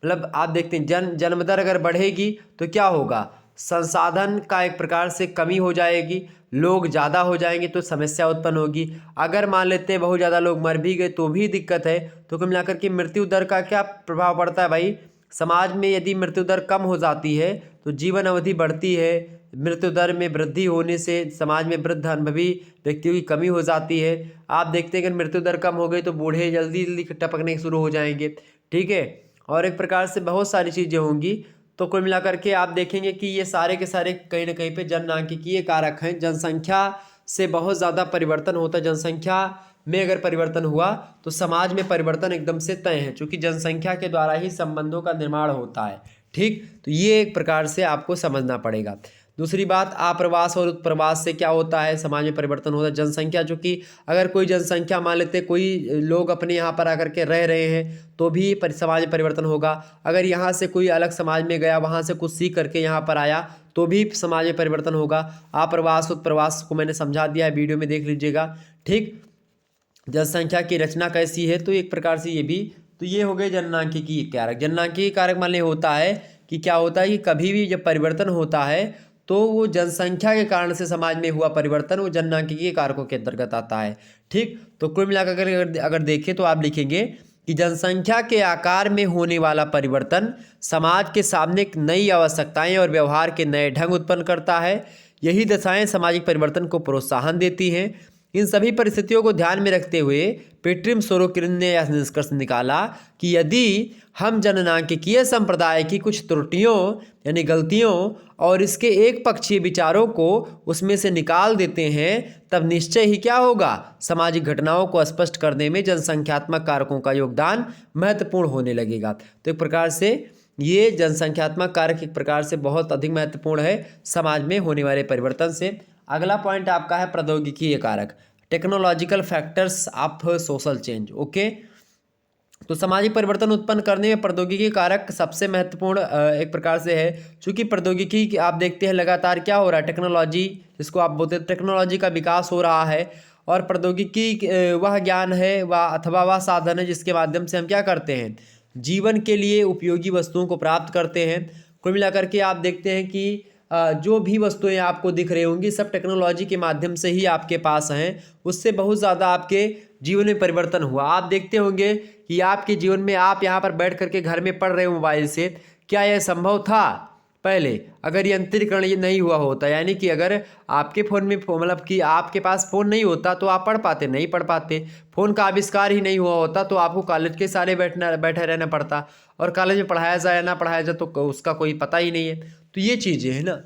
मतलब आप देखते हैं जन्म दर अगर बढ़ेगी तो क्या होगा, संसाधन का एक प्रकार से कमी हो जाएगी, लोग ज़्यादा हो जाएंगे तो समस्या उत्पन्न होगी। अगर मान लेते हैं बहुत ज़्यादा लोग मर भी गए तो भी दिक्कत है। तो कुल मिलाकर के मृत्यु दर का क्या प्रभाव पड़ता है भाई, समाज में यदि मृत्यु दर कम हो जाती है तो जीवन अवधि बढ़ती है। मृत्यु दर में वृद्धि होने से समाज में वृद्ध अनुभवी व्यक्तियों की कमी हो जाती है। आप देखते हैं अगर मृत्यु दर कम हो गई तो बूढ़े जल्दी जल्दी टपकने शुरू हो जाएंगे, ठीक है, और एक प्रकार से बहुत सारी चीज़ें होंगी। तो कुल मिलाकर के आप देखेंगे कि ये सारे के सारे कहीं ना कहीं पे जननांकिकीय कारक हैं। जनसंख्या से बहुत ज़्यादा परिवर्तन होता है, जनसंख्या में अगर परिवर्तन हुआ तो समाज में परिवर्तन एकदम से तय है, क्योंकि जनसंख्या के द्वारा ही संबंधों का निर्माण होता है, ठीक। तो ये एक प्रकार से आपको समझना पड़ेगा। दूसरी बात, आप्रवास और उत्प्रवास से क्या होता है, समाज में परिवर्तन होता है। जनसंख्या, जो कि अगर कोई जनसंख्या मान लेते कोई लोग अपने यहाँ पर आकर के रह रहे हैं तो भी समाज में परिवर्तन होगा। अगर यहाँ से कोई अलग समाज में गया, वहाँ से कुछ सीख करके यहाँ पर आया तो भी समाज में परिवर्तन होगा। आप्रवास उत्प्रवास को मैंने समझा दिया है, वीडियो में देख लीजिएगा, ठीक। जनसंख्या की रचना कैसी है, तो एक प्रकार से ये भी, तो ये हो गए जननांकिकीय कारक। जननांकिकीय कारक मान होता है कि क्या होता है कि कभी भी जब परिवर्तन होता है तो वो जनसंख्या के कारण से समाज में हुआ परिवर्तन वो जननांकिकीय कारकों के अंतर्गत आता है, ठीक। तो कुल मिलाकर अगर देखें तो आप लिखेंगे कि जनसंख्या के आकार में होने वाला परिवर्तन समाज के सामने एक नई आवश्यकताएं और व्यवहार के नए ढंग उत्पन्न करता है। यही दशाएं सामाजिक परिवर्तन को प्रोत्साहन देती हैं। इन सभी परिस्थितियों को ध्यान में रखते हुए पेट्रिम सोरोकिन ने यह निष्कर्ष निकाला कि यदि हम जननांकिकीय संप्रदाय की कुछ त्रुटियों यानी गलतियों और इसके एक पक्षीय विचारों को उसमें से निकाल देते हैं, तब निश्चय ही क्या होगा, सामाजिक घटनाओं को स्पष्ट करने में जनसंख्यात्मक कारकों का योगदान महत्वपूर्ण होने लगेगा। तो एक प्रकार से ये जनसंख्यात्मक कारक एक प्रकार से बहुत अधिक महत्वपूर्ण है समाज में होने वाले परिवर्तन से। अगला पॉइंट आपका है प्रौद्योगिकीय कारक, technological factors of social change, okay. तो सामाजिक परिवर्तन उत्पन्न करने में प्रौद्योगिकी कारक सबसे महत्वपूर्ण एक प्रकार से है। चूँकि प्रौद्योगिकी आप देखते हैं लगातार क्या हो रहा है, टेक्नोलॉजी जिसको आप बोलते हैं टेक्नोलॉजी का विकास हो रहा है और प्रौद्योगिकी वह ज्ञान है वह अथवा वह साधन है जिसके माध्यम से हम क्या करते हैं, जीवन के लिए उपयोगी वस्तुओं को प्राप्त करते हैं। कुल मिलाकर के आप देखते हैं कि जो भी वस्तुएं आपको दिख रही होंगी सब टेक्नोलॉजी के माध्यम से ही आपके पास हैं। उससे बहुत ज़्यादा आपके जीवन में परिवर्तन हुआ। आप देखते होंगे कि आपके जीवन में आप यहाँ पर बैठ करके घर में पढ़ रहे हो मोबाइल से, क्या यह संभव था पहले अगर यंत्रीकरण ये नहीं हुआ होता? यानी कि अगर आपके फ़ोन में मतलब कि आपके पास फ़ोन नहीं होता तो आप पढ़ पाते नहीं पढ़ पाते। फ़ोन का आविष्कार ही नहीं हुआ होता तो आपको कॉलेज के सारे बैठे रहना पड़ता, और कॉलेज में पढ़ाया जाए या ना पढ़ाया जाए तो उसका कोई पता ही नहीं है। तो ये चीज़ें हैं ना,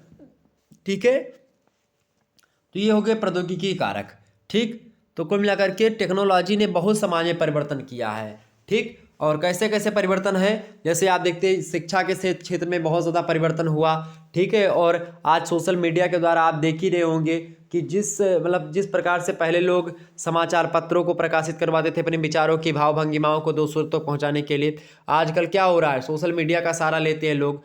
ठीक है। तो ये हो गए प्रौद्योगिकी कारक, ठीक। तो कुल मिलाकर के टेक्नोलॉजी ने बहुत समाज में परिवर्तन किया है, ठीक। और कैसे कैसे परिवर्तन है, जैसे आप देखते हैं शिक्षा के क्षेत्र में बहुत ज़्यादा परिवर्तन हुआ, ठीक है। और आज सोशल मीडिया के द्वारा आप देख ही रहे होंगे कि जिस प्रकार से पहले लोग समाचार पत्रों को प्रकाशित करवाते थे अपने विचारों की भाव भंगिमाओं को दूसरों तक पहुंचाने के लिए, आजकल क्या हो रहा है, सोशल मीडिया का सहारा लेते हैं लोग।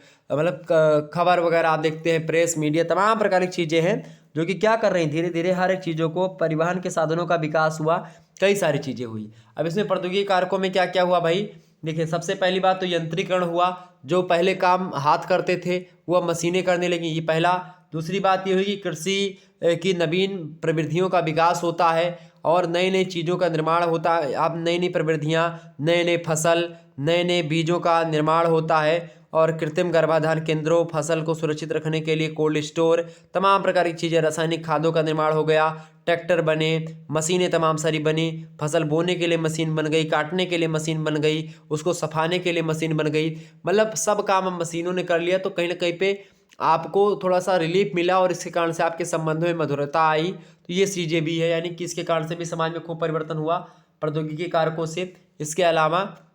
खबर वगैरह आप देखते हैं, प्रेस मीडिया तमाम प्रकार की चीज़ें हैं जो कि क्या कर रही हैं, धीरे धीरे हर एक चीज़ों को, परिवहन के साधनों का विकास हुआ, कई सारी चीज़ें हुई। अब इसमें प्रौद्योगिकी कारकों में क्या क्या हुआ भाई, देखिए सबसे पहली बात तो यंत्रीकरण हुआ। जो पहले काम हाथ करते थे वह मशीनें करने लगी, ये पहला। दूसरी बात ये हुई कि कृषि की नवीन प्रविधियों का विकास होता है और नई नई चीज़ों का निर्माण होता है। अब नई नई प्रविधियाँ, नए नए फसल, नए नए बीजों का निर्माण होता है, और कृत्रिम गर्भाधान केंद्रों, फसल को सुरक्षित रखने के लिए कोल्ड स्टोर, तमाम प्रकार की चीज़ें, रासायनिक खादों का निर्माण हो गया, ट्रैक्टर बने, मशीनें तमाम सारी बनी, फसल बोने के लिए मशीन बन गई, काटने के लिए मशीन बन गई, उसको सफाने के लिए मशीन बन गई। मतलब सब काम हम मशीनों ने कर लिया, तो कहीं ना कहीं पे आपको थोड़ा सा रिलीफ मिला और इसके कारण से आपके संबंधों में मधुरता आई। तो ये चीज़ें भी है, यानी कि इसके कारण से भी समाज में खूब परिवर्तन हुआ प्रौद्योगिकी कारकों से। इसके अलावा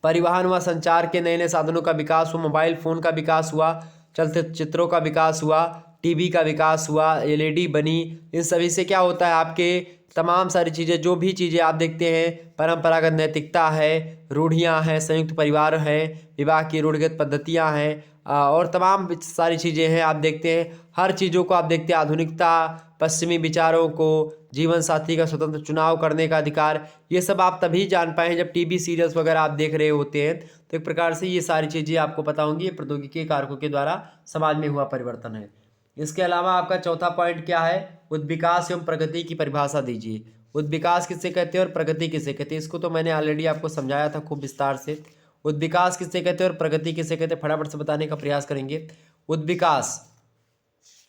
परिवहन व संचार के नए नए साधनों का विकास हुआ, मोबाइल फ़ोन का विकास हुआ, चलते चित्रों का विकास हुआ, टीवी का विकास हुआ, एलईडी बनी। इन सभी से क्या होता है, आपके तमाम सारी चीज़ें, जो भी चीज़ें आप देखते हैं, परंपरागत नैतिकता है, रूढ़ियाँ हैं, संयुक्त परिवार है, विवाह की रूढ़िगत पद्धतियाँ हैं, और तमाम सारी चीज़ें हैं। आप देखते हैं हर चीज़ों को, आप देखते हैं आधुनिकता, पश्चिमी विचारों को, जीवन साथी का स्वतंत्र चुनाव करने का अधिकार, ये सब आप तभी जान पाए जब टीवी सीरियल्स वगैरह आप देख रहे होते हैं। तो एक प्रकार से ये सारी चीज़ें आपको पता होंगी, ये प्रौद्योगिकी कारकों के द्वारा समाज में हुआ परिवर्तन है। इसके अलावा आपका चौथा पॉइंट क्या है, उद्विकास एवं प्रगति की परिभाषा दीजिए। उद्विकास किसे कहते हैं और प्रगति किसे कहते हैं, इसको तो मैंने ऑलरेडी आपको समझाया था खूब विस्तार से। उद्विकास किसे कहते हैं और प्रगति किसे कहते हैं, फटाफट से बताने का प्रयास करेंगे। उद्विकास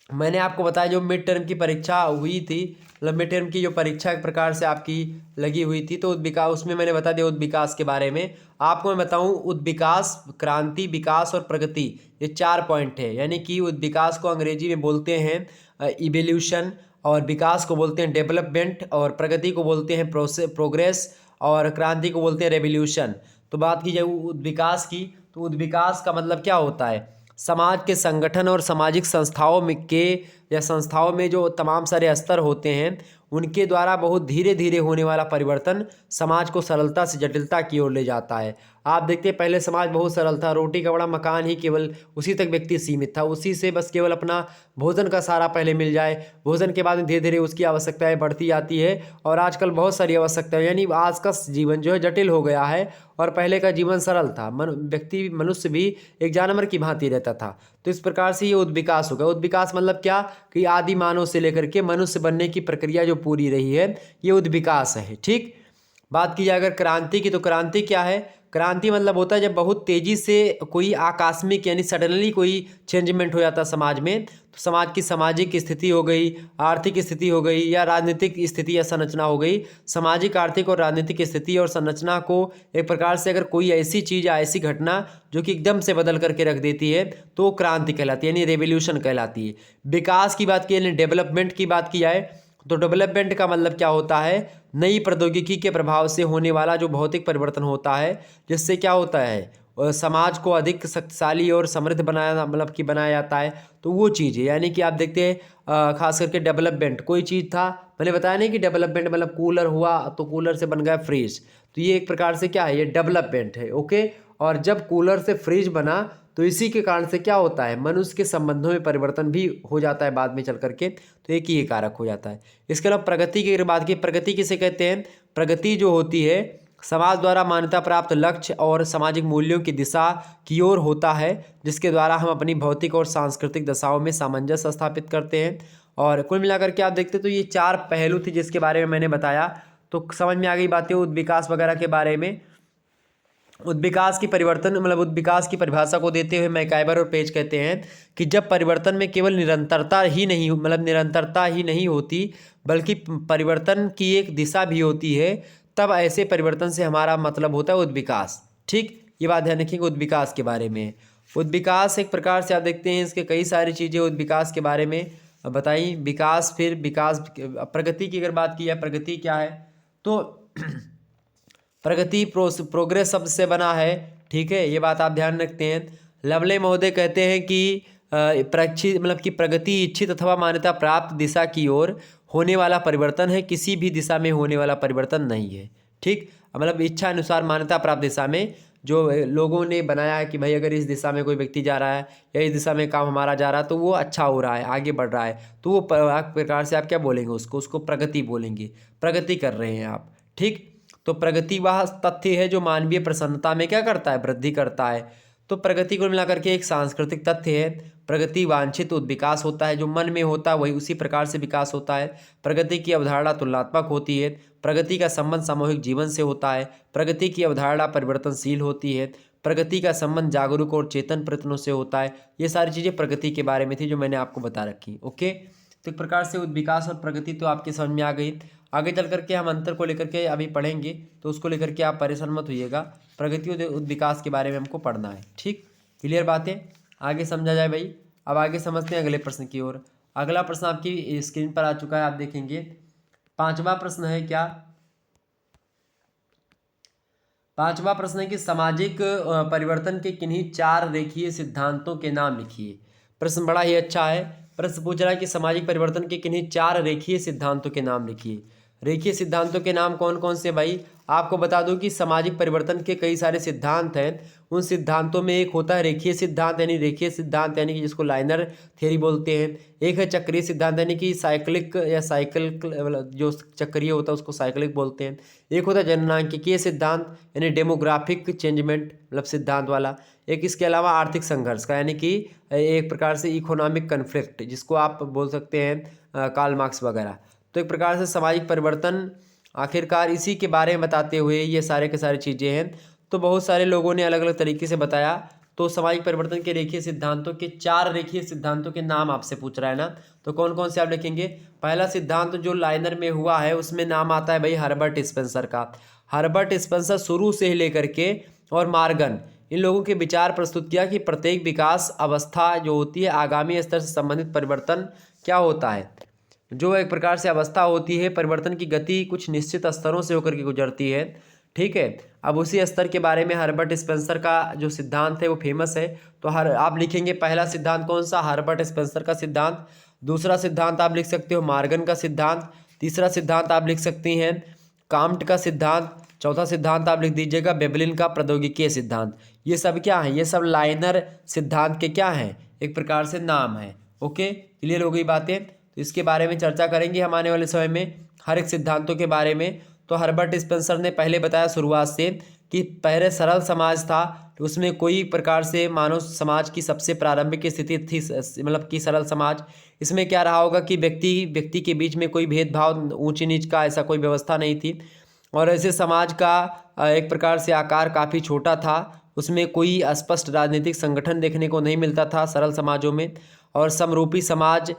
मैंने आपको बताया, जो मिड टर्म की परीक्षा हुई थी, मतलब मिड टर्म की जो परीक्षा एक प्रकार से आपकी लगी हुई थी, तो उद्विकास, उसमें मैंने बता दिया उद्विकास के बारे में। आपको मैं बताऊं, उद्विकास, क्रांति, विकास और प्रगति, ये 4 पॉइंट है। यानी कि उद्विकास को अंग्रेजी में बोलते हैं इवोल्यूशन, और विकास को बोलते हैं डेवलपमेंट, और प्रगति को बोलते हैं प्रोग्रेस, और क्रांति को बोलते हैं रेवोल्यूशन। तो बात की जाए उद्विकास की, तो उद्विकास का मतलब क्या होता है, समाज के संगठन और सामाजिक संस्थाओं में जो तमाम सारे स्तर होते हैं उनके द्वारा बहुत धीरे धीरे होने वाला परिवर्तन समाज को सरलता से जटिलता की ओर ले जाता है। आप देखते हैं पहले समाज बहुत सरल था, रोटी कपड़ा मकान ही केवल उसी तक व्यक्ति सीमित था, उसी से बस केवल अपना भोजन का सहारा पहले मिल जाए, भोजन के बाद धीरे धीरे उसकी आवश्यकताएं बढ़ती जाती है, और आजकल बहुत सारी आवश्यकताएं, यानी आज का जीवन जो है जटिल हो गया है, और पहले का जीवन सरल था, मनुष्य भी एक जानवर की भांति रहता था। तो इस प्रकार से ये उद्विकास होगा। उद्विकास मतलब क्या, कि आदि मानव से लेकर के मनुष्य बनने की प्रक्रिया जो पूरी रही है, ये उद्विकास है, ठीक। बात की जाए अगर क्रांति की, तो क्रांति क्या है, क्रांति मतलब होता है जब बहुत तेजी से कोई आकस्मिक यानी सडनली कोई चेंजमेंट हो जाता है समाज में, तो समाज की सामाजिक स्थिति हो गई, आर्थिक स्थिति हो गई, या राजनीतिक स्थिति या संरचना हो गई। सामाजिक, आर्थिक और राजनीतिक स्थिति और संरचना को एक प्रकार से अगर कोई ऐसी चीज़ या ऐसी घटना जो कि एकदम से बदल करके रख देती है, तो क्रांति कहलाती है, यानी रेवोल्यूशन कहलाती है। विकास की बात की, यानी डेवलपमेंट की बात की जाए, तो डेवलपमेंट का मतलब क्या होता है, नई प्रौद्योगिकी के प्रभाव से होने वाला जो भौतिक परिवर्तन होता है, जिससे क्या होता है, समाज को अधिक शक्तिशाली और समृद्ध बनाया, मतलब कि बनाया जाता है। तो वो चीज़ है, यानी कि आप देखते हैं खास करके डेवलपमेंट, कोई चीज़ था, मैंने बताया नहीं कि डेवलपमेंट मतलब कूलर हुआ तो कूलर से बन गया फ्रिज, तो ये एक प्रकार से क्या है, ये डेवलपमेंट है, ओके। और जब कूलर से फ्रिज बना तो इसी के कारण से क्या होता है, मनुष्य के संबंधों में परिवर्तन भी हो जाता है बाद में चल करके, तो एक ही ये कारक हो जाता है। इसके अलावा प्रगति की अगर बात की, प्रगति किसे कहते हैं, प्रगति जो होती है समाज द्वारा मान्यता प्राप्त लक्ष्य और सामाजिक मूल्यों की दिशा की ओर होता है, जिसके द्वारा हम अपनी भौतिक और सांस्कृतिक दशाओं में सामंजस्य स्थापित करते हैं। और कुल मिलाकर के आप देखते तो ये 4 पहलू थे जिसके बारे में मैंने बताया, तो समझ में आ गई बातें उद्विकास वगैरह के बारे में। उद्विकास की परिवर्तन मतलब उद्विकास की परिभाषा को देते हुए मैकाइबर और पेज कहते हैं कि जब परिवर्तन में केवल निरंतरता ही नहीं निरंतरता ही नहीं होती बल्कि परिवर्तन की एक दिशा भी होती है, तब ऐसे परिवर्तन से हमारा मतलब होता है उद्विकास। ठीक, ये बात ध्यान रखिएगा उद्विकास के बारे में। उद्विकास एक प्रकार से आप देखते हैं इसके कई सारी चीज़ें उद्विकास के बारे में बताई। विकास, फिर विकास, प्रगति की अगर बात की जाए, प्रगति क्या है, तो प्रगति प्रोग्रेस शब्द से बना है। ठीक है, ये बात आप ध्यान रखते हैं। लवले महोदय कहते हैं कि प्रक्षित मतलब कि प्रगति इच्छित अथवा मान्यता प्राप्त दिशा की ओर होने वाला परिवर्तन है, किसी भी दिशा में होने वाला परिवर्तन नहीं है। ठीक, मतलब इच्छा अनुसार मान्यता प्राप्त दिशा में जो लोगों ने बनाया है कि भाई अगर इस दिशा में कोई व्यक्ति जा रहा है या इस दिशा में काम हमारा जा रहा है तो वो अच्छा हो रहा है, आगे बढ़ रहा है, तो वो प्रकार से आप क्या बोलेंगे, उसको प्रगति बोलेंगे, प्रगति कर रहे हैं आप। ठीक, तो प्रगति वह तथ्य है जो मानवीय प्रसन्नता में क्या करता है, वृद्धि करता है। तो प्रगति को मिलाकर के एक सांस्कृतिक तथ्य है। प्रगति वांछित विकास होता है, जो मन में होता है वही उसी प्रकार से विकास होता है। प्रगति की अवधारणा तुलनात्मक होती है। प्रगति का संबंध सामूहिक जीवन से होता है। प्रगति की अवधारणा परिवर्तनशील होती है। प्रगति का संबंध जागरूक और चेतन प्रयत्नों से होता है। ये सारी चीज़ें प्रगति के बारे में थी जो मैंने आपको बता रखी। ओके, तो एक प्रकार से विकास और प्रगति तो आपके समझ में आ गई। आगे चल करके हम अंतर को लेकर के अभी पढ़ेंगे, तो उसको लेकर के आप परेशान मत होइएगा। प्रगति और विकास के बारे में हमको पढ़ना है। ठीक, क्लियर बातें, आगे समझा जाए भाई। अब आगे समझते हैं अगले प्रश्न की ओर। अगला प्रश्न आपकी स्क्रीन पर आ चुका है, आप देखेंगे। 5वां प्रश्न है क्या, 5वां प्रश्न है कि सामाजिक परिवर्तन के किन्हीं 4 रेखीय सिद्धांतों के नाम लिखिए। प्रश्न बड़ा ही अच्छा है। प्रश्न पूछ रहा है कि सामाजिक परिवर्तन के किन्हीं 4 रेखीय सिद्धांतों के नाम लिखिए। रेखीय सिद्धांतों के नाम कौन कौन से भाई, आपको बता दूं कि सामाजिक परिवर्तन के कई सारे सिद्धांत हैं। उन सिद्धांतों में एक होता है रेखीय सिद्धांत, यानी कि जिसको लाइनर थ्योरी बोलते हैं। एक है चक्रीय सिद्धांत, यानी कि साइक्लिक या साइकिल जो चक्रीय होता है उसको साइक्लिक बोलते हैं। एक होता है जननांकिकीय सिद्धांत, यानी डेमोग्राफिक चेंजमेंट मतलब सिद्धांत वाला। एक इसके अलावा आर्थिक संघर्ष का, यानी कि एक प्रकार से इकोनॉमिक कन्फ्लिक्ट, जिसको आप बोल सकते हैं कार्ल मार्क्स वगैरह। तो एक प्रकार से सामाजिक परिवर्तन आखिरकार इसी के बारे में बताते हुए ये सारे के सारी चीज़ें हैं। तो बहुत सारे लोगों ने अलग अलग तरीके से बताया। तो सामाजिक परिवर्तन के रेखीय सिद्धांतों के 4 रेखीय सिद्धांतों के नाम आपसे पूछ रहा है ना, तो कौन कौन से आप लिखेंगे। पहला सिद्धांत जो लाइनर में हुआ है उसमें नाम आता है भाई हर्बर्ट स्पेंसर का। हर्बर्ट स्पेंसर शुरू से ही लेकर के और मार्गन, इन लोगों के विचार प्रस्तुत किया कि प्रत्येक विकास अवस्था जो होती है आगामी स्तर से संबंधित परिवर्तन क्या होता है, जो एक प्रकार से अवस्था होती है, परिवर्तन की गति कुछ निश्चित स्तरों से होकर के गुजरती है। ठीक है, अब उसी स्तर के बारे में हर्बर्ट स्पेंसर का जो सिद्धांत है वो फेमस है। तो आप लिखेंगे पहला सिद्धांत कौन सा, हर्बर्ट स्पेंसर का सिद्धांत। दूसरा सिद्धांत आप लिख सकते हो मार्गन का सिद्धांत। तीसरा सिद्धांत आप लिख सकती हैं काम्ट का सिद्धांत। चौथा सिद्धांत आप लिख दीजिएगा वेबलिन का प्रौद्योगिकीय सिद्धांत। ये सब क्या है, ये सब लाइनर सिद्धांत के क्या हैं, एक प्रकार से नाम है। ओके, क्लियर हो गई बातें। तो इसके बारे में चर्चा करेंगे हम आने वाले समय में हर एक सिद्धांतों के बारे में। तो हर्बर्ट स्पेंसर ने पहले बताया शुरुआत से कि पहले सरल समाज था, तो उसमें कोई प्रकार से मानव समाज की सबसे प्रारंभिक स्थिति थी मतलब कि सरल समाज। इसमें क्या रहा होगा कि व्यक्ति के बीच में कोई भेदभाव ऊंची नीच का ऐसा कोई व्यवस्था नहीं थी, और ऐसे समाज का एक प्रकार से आकार काफ़ी छोटा था। उसमें कोई स्पष्ट राजनीतिक संगठन देखने को नहीं मिलता था सरल समाजों में, और समरूपी समाज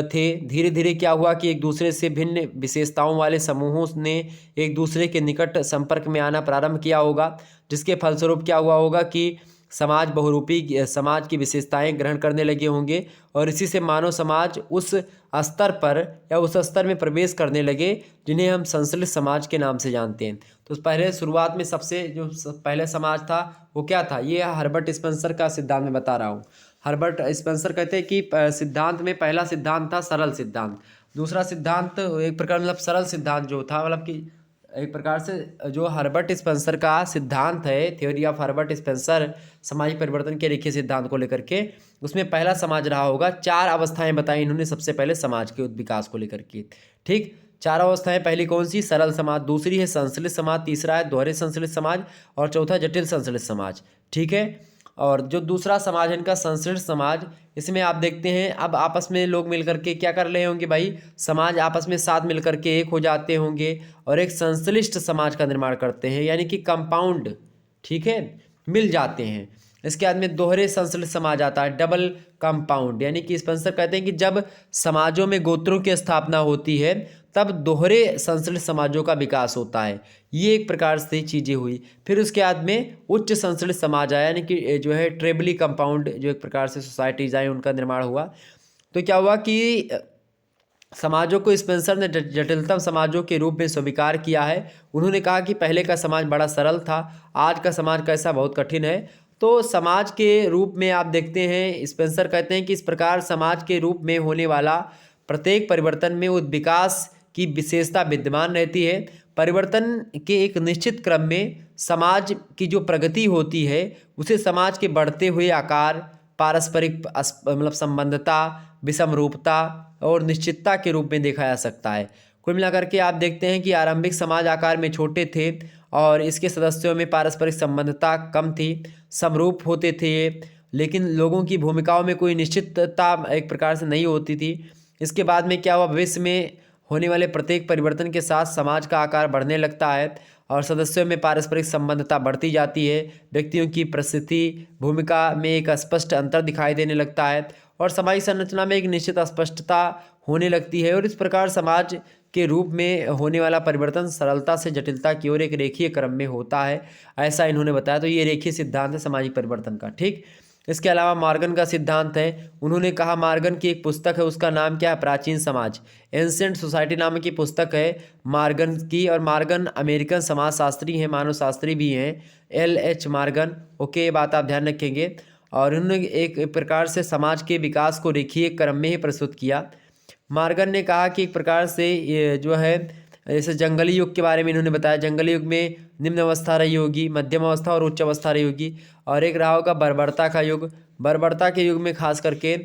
थे। धीरे धीरे क्या हुआ कि एक दूसरे से भिन्न विशेषताओं वाले समूहों ने एक दूसरे के निकट संपर्क में आना प्रारंभ किया होगा, जिसके फलस्वरूप क्या हुआ होगा कि समाज बहुरूपी समाज की विशेषताएं ग्रहण करने लगे होंगे, और इसी से मानव समाज उस स्तर पर या उस स्तर में प्रवेश करने लगे जिन्हें हम संश्लिष्ट समाज के नाम से जानते हैं। तो पहले शुरुआत में सबसे जो पहले समाज था वो क्या था, ये हर्बर्ट स्पेंसर का सिद्धांत में बता रहा हूँ। हर्बर्ट स्पेंसर कहते हैं कि सिद्धांत में पहला सिद्धांत था सरल सिद्धांत। दूसरा सिद्धांत एक प्रकार मतलब सरल सिद्धांत जो था मतलब कि एक प्रकार से जो हर्बर्ट स्पेंसर का सिद्धांत है, थ्योरी ऑफ हर्बर्ट स्पेंसर सामाजिक परिवर्तन के रेखीय सिद्धांत को लेकर के, उसमें पहला समाज रहा होगा। 4 अवस्थाएं बताई इन्होंने सबसे पहले समाज के विकास को लेकर के। ठीक, 4 अवस्थाएं, पहली कौन सी? सरल समाज, दूसरी है संश्लिष्ट समाज, तीसरा है दोहरे संश्लिष्ट समाज और चौथा जटिल संश्लिष्ट समाज। ठीक है, और जो दूसरा समाज है इनका संश्लिष्ट समाज, इसमें आप देखते हैं अब आपस में लोग मिलकर के क्या कर रहे होंगे भाई, समाज आपस में साथ मिलकर के एक हो जाते होंगे और एक संश्लिष्ट समाज का निर्माण करते हैं, यानी कि कंपाउंड, ठीक है, मिल जाते हैं। इसके बाद में दोहरे संश्लिष्ट समाज आता है, डबल कंपाउंड, यानी कि स्पेंसर कहते हैं कि जब समाजों में गोत्रों की स्थापना होती है तब दोहरे संश्लिष्ट समाजों का विकास होता है। ये एक प्रकार से चीज़ें हुई। फिर उसके बाद में उच्च संश्लिष्ट समाज आया, यानी कि जो है ट्रेबली कंपाउंड, जो एक प्रकार से सोसाइटीज आई, उनका निर्माण हुआ। तो क्या हुआ कि समाजों को स्पेंसर ने जटिलतम समाजों के रूप में स्वीकार किया है। उन्होंने कहा कि पहले का समाज बड़ा सरल था, आज का समाज कैसा बहुत कठिन है। तो समाज के रूप में आप देखते हैं, स्पेंसर कहते हैं कि इस प्रकार समाज के रूप में होने वाला प्रत्येक परिवर्तन में उस विकास की विशेषता विद्यमान रहती है। परिवर्तन के एक निश्चित क्रम में समाज की जो प्रगति होती है उसे समाज के बढ़ते हुए आकार, पारस्परिक मतलब संबंधता, विषम रूपता और निश्चितता के रूप में देखा जा सकता है। कुल मिलाकर के आप देखते हैं कि आरंभिक समाज आकार में छोटे थे और इसके सदस्यों में पारस्परिक संबंधता कम थी, समरूप होते थे, लेकिन लोगों की भूमिकाओं में कोई निश्चितता एक प्रकार से नहीं होती थी। इसके बाद में क्या हुआ, भविष्य में होने वाले प्रत्येक परिवर्तन के साथ समाज का आकार बढ़ने लगता है और सदस्यों में पारस्परिक संबंधता बढ़ती जाती है। व्यक्तियों की परिस्थिति, भूमिका में एक स्पष्ट अंतर दिखाई देने लगता है और सामाजिक संरचना में एक निश्चित अस्पष्टता होने लगती है। और इस प्रकार समाज के रूप में होने वाला परिवर्तन सरलता से जटिलता की ओर एक रेखीय क्रम में होता है, ऐसा इन्होंने बताया। तो ये रेखीय सिद्धांत है सामाजिक परिवर्तन का। ठीक, इसके अलावा मॉर्गन का सिद्धांत है। उन्होंने कहा, मॉर्गन की एक पुस्तक है, उसका नाम क्या है? प्राचीन समाज, एंसेंट सोसाइटी नाम की पुस्तक है मॉर्गन की। और मॉर्गन अमेरिकन समाजशास्त्री हैं, मानव शास्त्री भी हैं, LH मॉर्गन। ओके, ये बात आप ध्यान रखेंगे। और उन्होंने एक प्रकार से समाज के विकास को रेखीय क्रम में ही प्रस्तुत किया। मॉर्गन ने कहा कि एक प्रकार से ये जो है, जैसे जंगली युग के बारे में इन्होंने बताया, जंगली युग में निम्न अवस्था रही होगी, मध्यम अवस्था और उच्च अवस्था रही होगी, और एक रहा होगा बर्बरता का युग। बर्बरता के युग में खास करके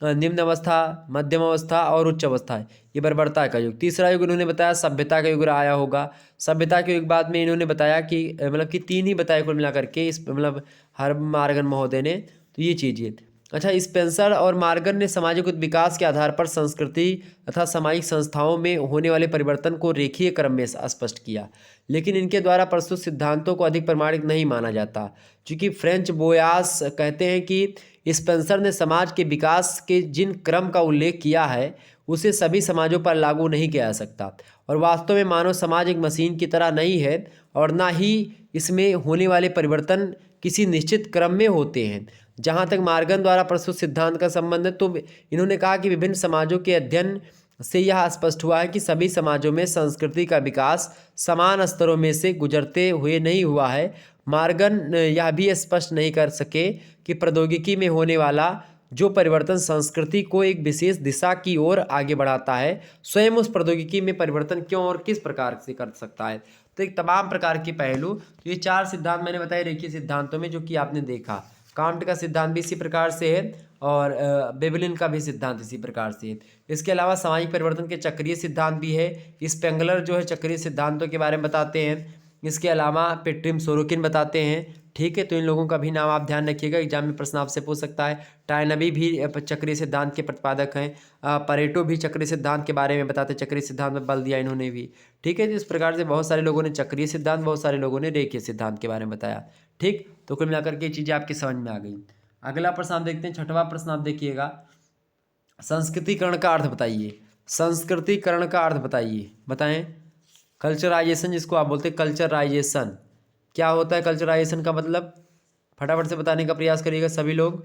निम्न अवस्था, मध्यम अवस्था और उच्च अवस्था है, ये बर्बरता का युग। तीसरा युग इन्होंने बताया सभ्यता का युग आया होगा। सभ्यता के युग बाद में इन्होंने बताया कि मतलब कि 3 ही बताए कुल मिला करके इस मतलब हर मॉर्गन महोदय ने। तो ये चीज़। अच्छा, स्पेंसर और मॉर्गन ने सामाजिक विकास के आधार पर संस्कृति तथा सामाजिक संस्थाओं में होने वाले परिवर्तन को रेखीय क्रम में स्पष्ट किया, लेकिन इनके द्वारा प्रस्तुत सिद्धांतों को अधिक प्रमाणिक नहीं माना जाता, क्योंकि फ्रेंच बोयास कहते हैं कि स्पेंसर ने समाज के विकास के जिन क्रम का उल्लेख किया है उसे सभी समाजों पर लागू नहीं किया जा सकता, और वास्तव में मानव समाज एक मशीन की तरह नहीं है और ना ही इसमें होने वाले परिवर्तन किसी निश्चित क्रम में होते हैं। जहाँ तक मॉर्गन द्वारा प्रस्तुत सिद्धांत का संबंध है, तो इन्होंने कहा कि विभिन्न समाजों के अध्ययन से यह स्पष्ट हुआ है कि सभी समाजों में संस्कृति का विकास समान स्तरों में से गुजरते हुए नहीं हुआ है। मॉर्गन यह भी स्पष्ट नहीं कर सके कि प्रौद्योगिकी में होने वाला जो परिवर्तन संस्कृति को एक विशेष दिशा की ओर आगे बढ़ाता है, स्वयं उस प्रौद्योगिकी में परिवर्तन क्यों और किस प्रकार से कर सकता है। तो एक तमाम प्रकार के पहलू, तो ये 4 सिद्धांत मैंने बताए रेखीय सिद्धांतों में, जो कि आपने देखा। कांट का सिद्धांत भी इसी प्रकार से है और बेबलिन का भी सिद्धांत इसी प्रकार से है। इसके अलावा सामाजिक परिवर्तन के चक्रीय सिद्धांत भी है। स्पेंगलर जो है चक्रीय सिद्धांतों के बारे में बताते हैं। इसके अलावा पेट्रिम सोरोकिन बताते हैं। ठीक है, तो इन लोगों का भी नाम आप ध्यान रखिएगा, एग्जाम में प्रश्न आपसे पूछ सकता है। टायनबी भी चक्रीय सिद्धांत के प्रतिपादक हैं। परेटो भी चक्रीय सिद्धांत के बारे में बताते, चक्रीय सिद्धांत में बल दिया इन्होंने भी। ठीक है, तो इस प्रकार से बहुत सारे लोगों ने चक्रीय सिद्धांत, बहुत सारे लोगों ने रेखीय सिद्धांत के बारे में बताया। ठीक, तो कुल मिलाकर के चीज़ें आपकी समझ में आ गई। अगला प्रश्न आप देखते हैं, 6वां प्रश्न आप देखिएगा, संस्कृतिकरण का अर्थ बताइए। संस्कृतिकरण का अर्थ बताइए, बताएं। कल्चराइजेशन जिसको आप बोलते हैं, कल्चराइजेशन क्या होता है? कल्चराइजेशन का मतलब फटाफट से बताने का प्रयास करिएगा सभी लोग।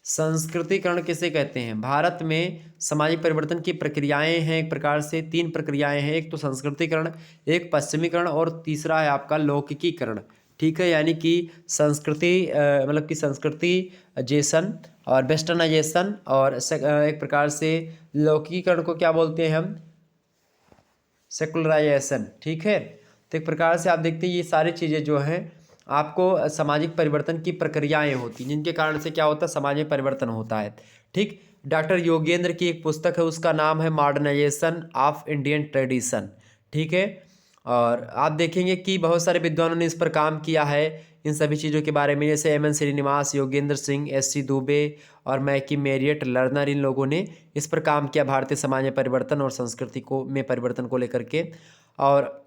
संस्कृतिकरण किसे कहते हैं? भारत में सामाजिक परिवर्तन की प्रक्रियाएं हैं, एक प्रकार से 3 प्रक्रियाएं हैं। एक तो संस्कृतिकरण, एक पश्चिमीकरण और तीसरा है आपका लौकिकीकरण। ठीक है, यानी कि संस्कृति मतलब कि संस्कृतिजेशन और वेस्टर्नाइजेशन, और एक प्रकार से लौकिकीकरण को क्या बोलते हैं हम? सेकुलराइजेशन, ठीक है। तो एक प्रकार से आप देखते हैं ये सारी चीज़ें जो हैं आपको सामाजिक परिवर्तन की प्रक्रियाएं होती हैं, जिनके कारण से क्या होता है, समाज में परिवर्तन होता है, ठीक। डॉक्टर योगेंद्र की एक पुस्तक है, उसका नाम है मॉडर्नाइजेशन ऑफ इंडियन ट्रेडिशन, ठीक है। और आप देखेंगे कि बहुत सारे विद्वानों ने इस पर काम किया है, इन सभी चीज़ों के बारे में, जैसे M N Srinivas, Yogendra Singh, S C Dubey और मैकी मेरियट लर्नर, इन लोगों ने इस पर काम किया, भारतीय समाज में परिवर्तन और संस्कृति को में परिवर्तन को लेकर के। और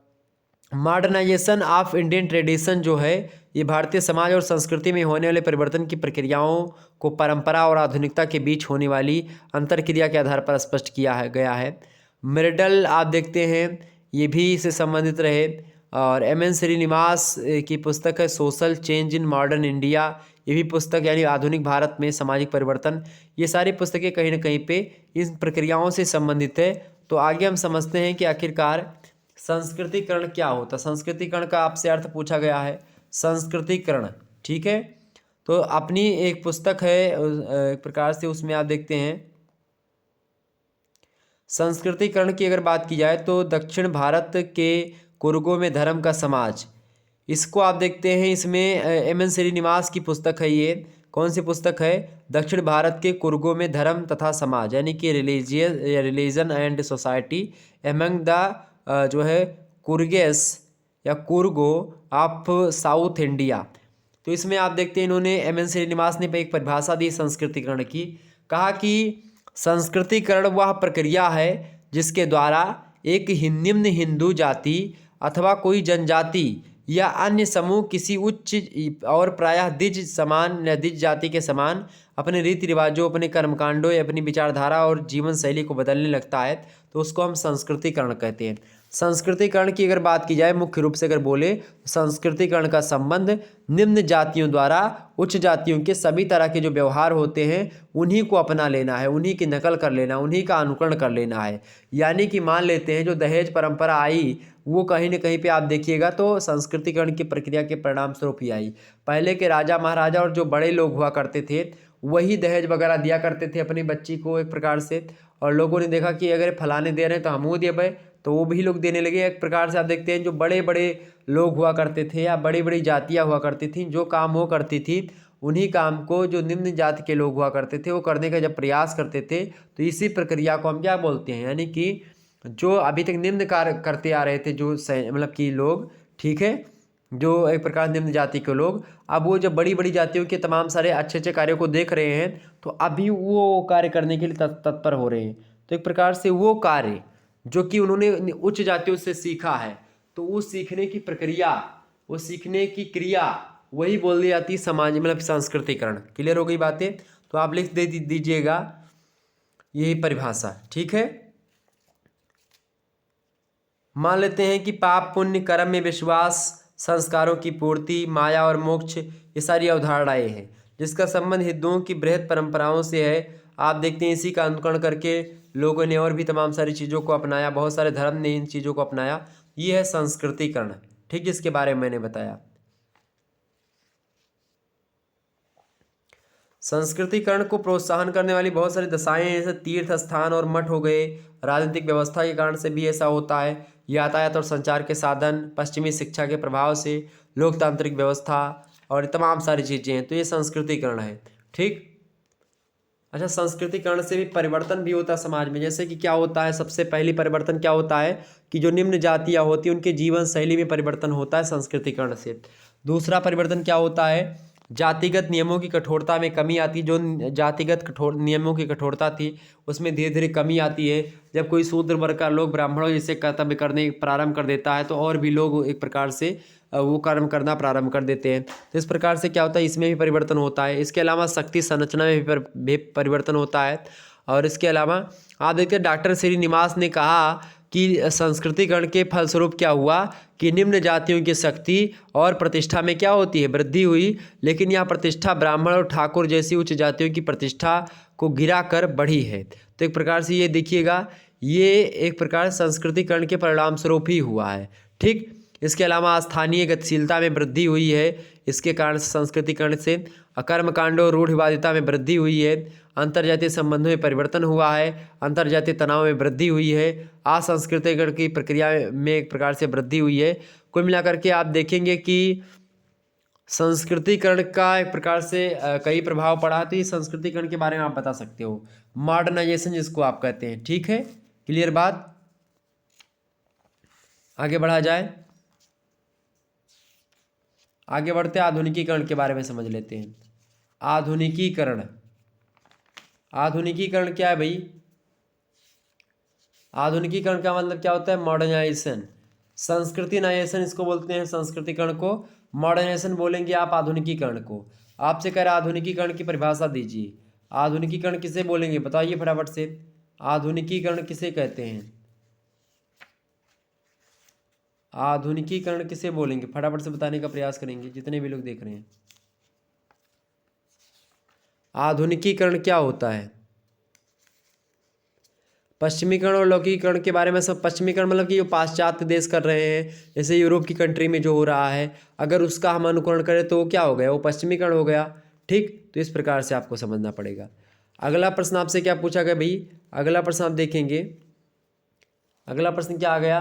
मॉडर्नाइजेशन ऑफ इंडियन ट्रेडिशन जो है, ये भारतीय समाज और संस्कृति में होने वाले परिवर्तन की प्रक्रियाओं को परंपरा और आधुनिकता के बीच होने वाली अंतरक्रिया के आधार पर स्पष्ट किया है गया है। मेरिडल आप देखते हैं ये भी इससे संबंधित रहे। और एम एन श्रीनिवास की पुस्तक है social change in modern India, ये भी पुस्तक यानी आधुनिक भारत में सामाजिक परिवर्तन, ये सारी पुस्तकें कहीं ना कहीं पे इन प्रक्रियाओं से संबंधित है। तो आगे हम समझते हैं कि आखिरकार संस्कृतिकरण क्या होता है। संस्कृतिकरण का आपसे अर्थ पूछा गया है, संस्कृतिकरण, ठीक है। तो अपनी एक पुस्तक है एक प्रकार से, उसमें आप देखते हैं संस्कृतिकरण की अगर बात की जाए तो दक्षिण भारत के कुर्गों में धर्म का समाज, इसको आप देखते हैं, इसमें एम एन श्रीनिवास की पुस्तक है। ये कौन सी पुस्तक है, दक्षिण भारत के कुर्गों में धर्म तथा समाज, यानी कि religion and society among the जो है कुर्गेस या कुर्गो ऑफ साउथ इंडिया। तो इसमें आप देखते हैं इन्होंने एम एन श्रीनिवास ने एक परिभाषा दी संस्कृतिकरण की, कहा कि संस्कृतिकरण वह प्रक्रिया है जिसके द्वारा एक निम्न हिंदू जाति अथवा कोई जनजाति या अन्य समूह किसी उच्च और प्रायः द्विज जाति के समान अपने रीति रिवाजों, अपने कर्मकांडों या अपनी विचारधारा और जीवन शैली को बदलने लगता है, तो उसको हम संस्कृतिकरण कहते हैं। संस्कृतिकरण की अगर बात की जाए मुख्य रूप से अगर बोले, संस्कृतिकरण का संबंध निम्न जातियों द्वारा उच्च जातियों के सभी तरह के जो व्यवहार होते हैं उन्हीं को अपना लेना है, उन्हीं की नकल कर लेना, उन्हीं का अनुकरण कर लेना है। यानी कि मान लेते हैं जो दहेज परंपरा आई वो कहीं ना कहीं पे आप देखिएगा तो संस्कृतिकरण की प्रक्रिया के परिणाम स्वरूप ही आई। पहले के राजा महाराजा और जो बड़े लोग हुआ करते थे वही दहेज वगैरह दिया करते थे अपनी बच्ची को एक प्रकार से, और लोगों ने देखा कि अगर फलाने दे रहे हैं तो हमू दे भाई, तो वो भी लोग देने लगे। एक प्रकार से आप देखते हैं जो बड़े बड़े लोग हुआ करते थे या बड़ी बड़ी जातियाँ हुआ करती थी, जो काम वो करती थी उन्हीं काम को जो निम्न जाति के लोग हुआ करते थे वो करने का जब प्रयास करते थे, तो इसी प्रक्रिया को हम क्या बोलते हैं, यानी कि जो अभी तक निम्न कार्य करते आ रहे थे जो मतलब कि लोग, ठीक है, जो एक प्रकार निम्न जाति के लोग, अब वो जब बड़ी बड़ी जातियों के तमाम सारे अच्छे अच्छे कार्यों को देख रहे हैं तो अभी वो कार्य करने के लिए तत्पर हो रहे हैं। तो एक प्रकार से वो कार्य जो कि उन्होंने उच्च जातियों से सीखा है, तो वो सीखने की प्रक्रिया, वो सीखने की क्रिया वही बोल दी जाती है समाज मतलब संस्कृतिकरण। क्लियर हो गई बातें, तो आप लिख दीजिएगा यही परिभाषा, ठीक है। मान लेते हैं कि पाप पुण्य कर्म में विश्वास, संस्कारों की पूर्ति, माया और मोक्ष, ये सारी अवधारणाएं हैं जिसका संबंध हिंदुओं की बृहद परंपराओं से है। आप देखते हैं इसी का अनुकरण करके लोगों ने और भी तमाम सारी चीज़ों को अपनाया, बहुत सारे धर्म ने इन चीज़ों को अपनाया। ये है संस्कृतिकरण, ठीक, जिसके बारे में मैंने बताया। संस्कृतिकरण को प्रोत्साहन करने वाली बहुत सारी दशाएं जैसे तीर्थ स्थान और मठ हो गए, राजनीतिक व्यवस्था के कारण से भी ऐसा होता है, यातायात और संचार के साधन, पश्चिमी शिक्षा के प्रभाव से, लोकतांत्रिक व्यवस्था और तमाम सारी चीज़ें हैं, तो ये संस्कृतिकरण है, ठीक। अच्छा, संस्कृतिकरण से भी परिवर्तन भी होता है समाज में। जैसे कि क्या होता है, सबसे पहली परिवर्तन क्या होता है कि जो निम्न जातियाँ होती हैं उनके जीवन शैली में परिवर्तन होता है संस्कृतिकरण से। दूसरा परिवर्तन क्या होता है, जातिगत नियमों की कठोरता में कमी आती है। जो जातिगत नियमों की कठोरता थी उसमें धीरे धीरे कमी आती है। जब कोई शूद्र वर्ग का लोग ब्राह्मणों जैसे कर्तव्य करने प्रारंभ कर देता है तो और भी लोग एक प्रकार से वो कर्म करना प्रारंभ कर देते हैं। तो इस प्रकार से क्या होता है, इसमें भी परिवर्तन होता है। इसके अलावा शक्ति संरचना में भी परिवर्तन होता है। और इसके अलावा आप देखते हैं डॉक्टर श्रीनिवास ने कहा कि संस्कृतिकरण के फलस्वरूप क्या हुआ कि निम्न जातियों की शक्ति और प्रतिष्ठा में क्या होती है, वृद्धि हुई, लेकिन यह प्रतिष्ठा ब्राह्मण और ठाकुर जैसी उच्च जातियों की प्रतिष्ठा को गिरा कर बढ़ी है। तो एक प्रकार से ये देखिएगा, ये एक प्रकार संस्कृतिकरण के परिणाम स्वरूप ही हुआ है, ठीक। इसके अलावा स्थानीय गतिशीलता में वृद्धि हुई है, इसके कारण संस्कृतिकरण से। कर्मकांड और रूढ़िवादिता में वृद्धि हुई है। अंतर्जातीय संबंधों में परिवर्तन हुआ है। अंतर्जातीय तनाव में वृद्धि हुई है। असंस्कृतिकरण की प्रक्रिया में एक प्रकार से वृद्धि हुई है। कुल मिलाकर के आप देखेंगे कि संस्कृतिकरण का एक प्रकार से कई प्रभाव पड़ा। तो ये संस्कृतिकरण के बारे में आप बता सकते हो, मॉडर्नाइजेशन जिसको आप कहते हैं। ठीक है, क्लियर बात। आगे बढ़ा जाए, आगे बढ़ते आधुनिकीकरण के बारे में समझ लेते हैं। आधुनिकीकरण, आधुनिकीकरण क्या है भाई? आधुनिकीकरण का मतलब क्या होता है? मॉडर्नाइजेशन। संस्कृतिनाइजेशन इसको बोलते हैं, संस्कृतिकरण को। मॉडर्नाइजेशन बोलेंगे आप आधुनिकीकरण को। आपसे कह रहा आधुनिकीकरण की परिभाषा दीजिए। आधुनिकीकरण किसे बोलेंगे बताइए फटाफट से। आधुनिकीकरण किसे कहते हैं? आधुनिकीकरण किसे बोलेंगे? फटाफट से बताने का प्रयास करेंगे जितने भी लोग देख रहे हैं। आधुनिकीकरण क्या होता है? पश्चिमीकरण और लौकिकीकरण के बारे में सब। पश्चिमीकरण मतलब कि जो पाश्चात्य देश कर रहे हैं, जैसे यूरोप की कंट्री में जो हो रहा है, अगर उसका हम अनुकरण करें तो वो क्या हो गया? वो पश्चिमीकरण हो गया। ठीक, तो इस प्रकार से आपको समझना पड़ेगा। अगला प्रश्न आपसे क्या पूछा गया भाई? अगला प्रश्न आप देखेंगे, अगला प्रश्न क्या आ गया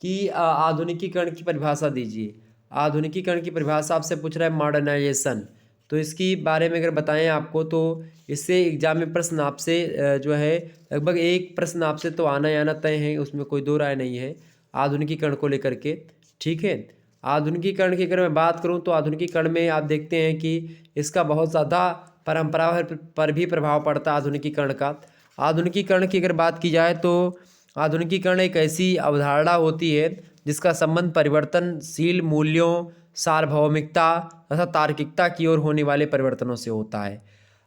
कि आधुनिकीकरण की परिभाषा दीजिए। आधुनिकीकरण की परिभाषा आपसे पूछ रहा है मॉडर्नाइजेशन। तो इसकी बारे में अगर बताएं आपको तो इससे एग्जाम में प्रश्न आपसे जो है लगभग एक प्रश्न आपसे तो आना ही आना तय है, उसमें कोई दो राय नहीं है आधुनिकीकरण को लेकर के। ठीक है, आधुनिकीकरण की अगर मैं बात करूं तो आधुनिकीकरण में आप देखते हैं कि इसका बहुत ज़्यादा परंपरा पर भी प्रभाव पड़ता है आधुनिकीकरण का। आधुनिकीकरण की अगर बात की जाए तो आधुनिकीकरण एक ऐसी अवधारणा होती है जिसका संबंध परिवर्तनशील मूल्यों, सार्वभौमिकता तथा तार्किकता की ओर होने वाले परिवर्तनों से होता है।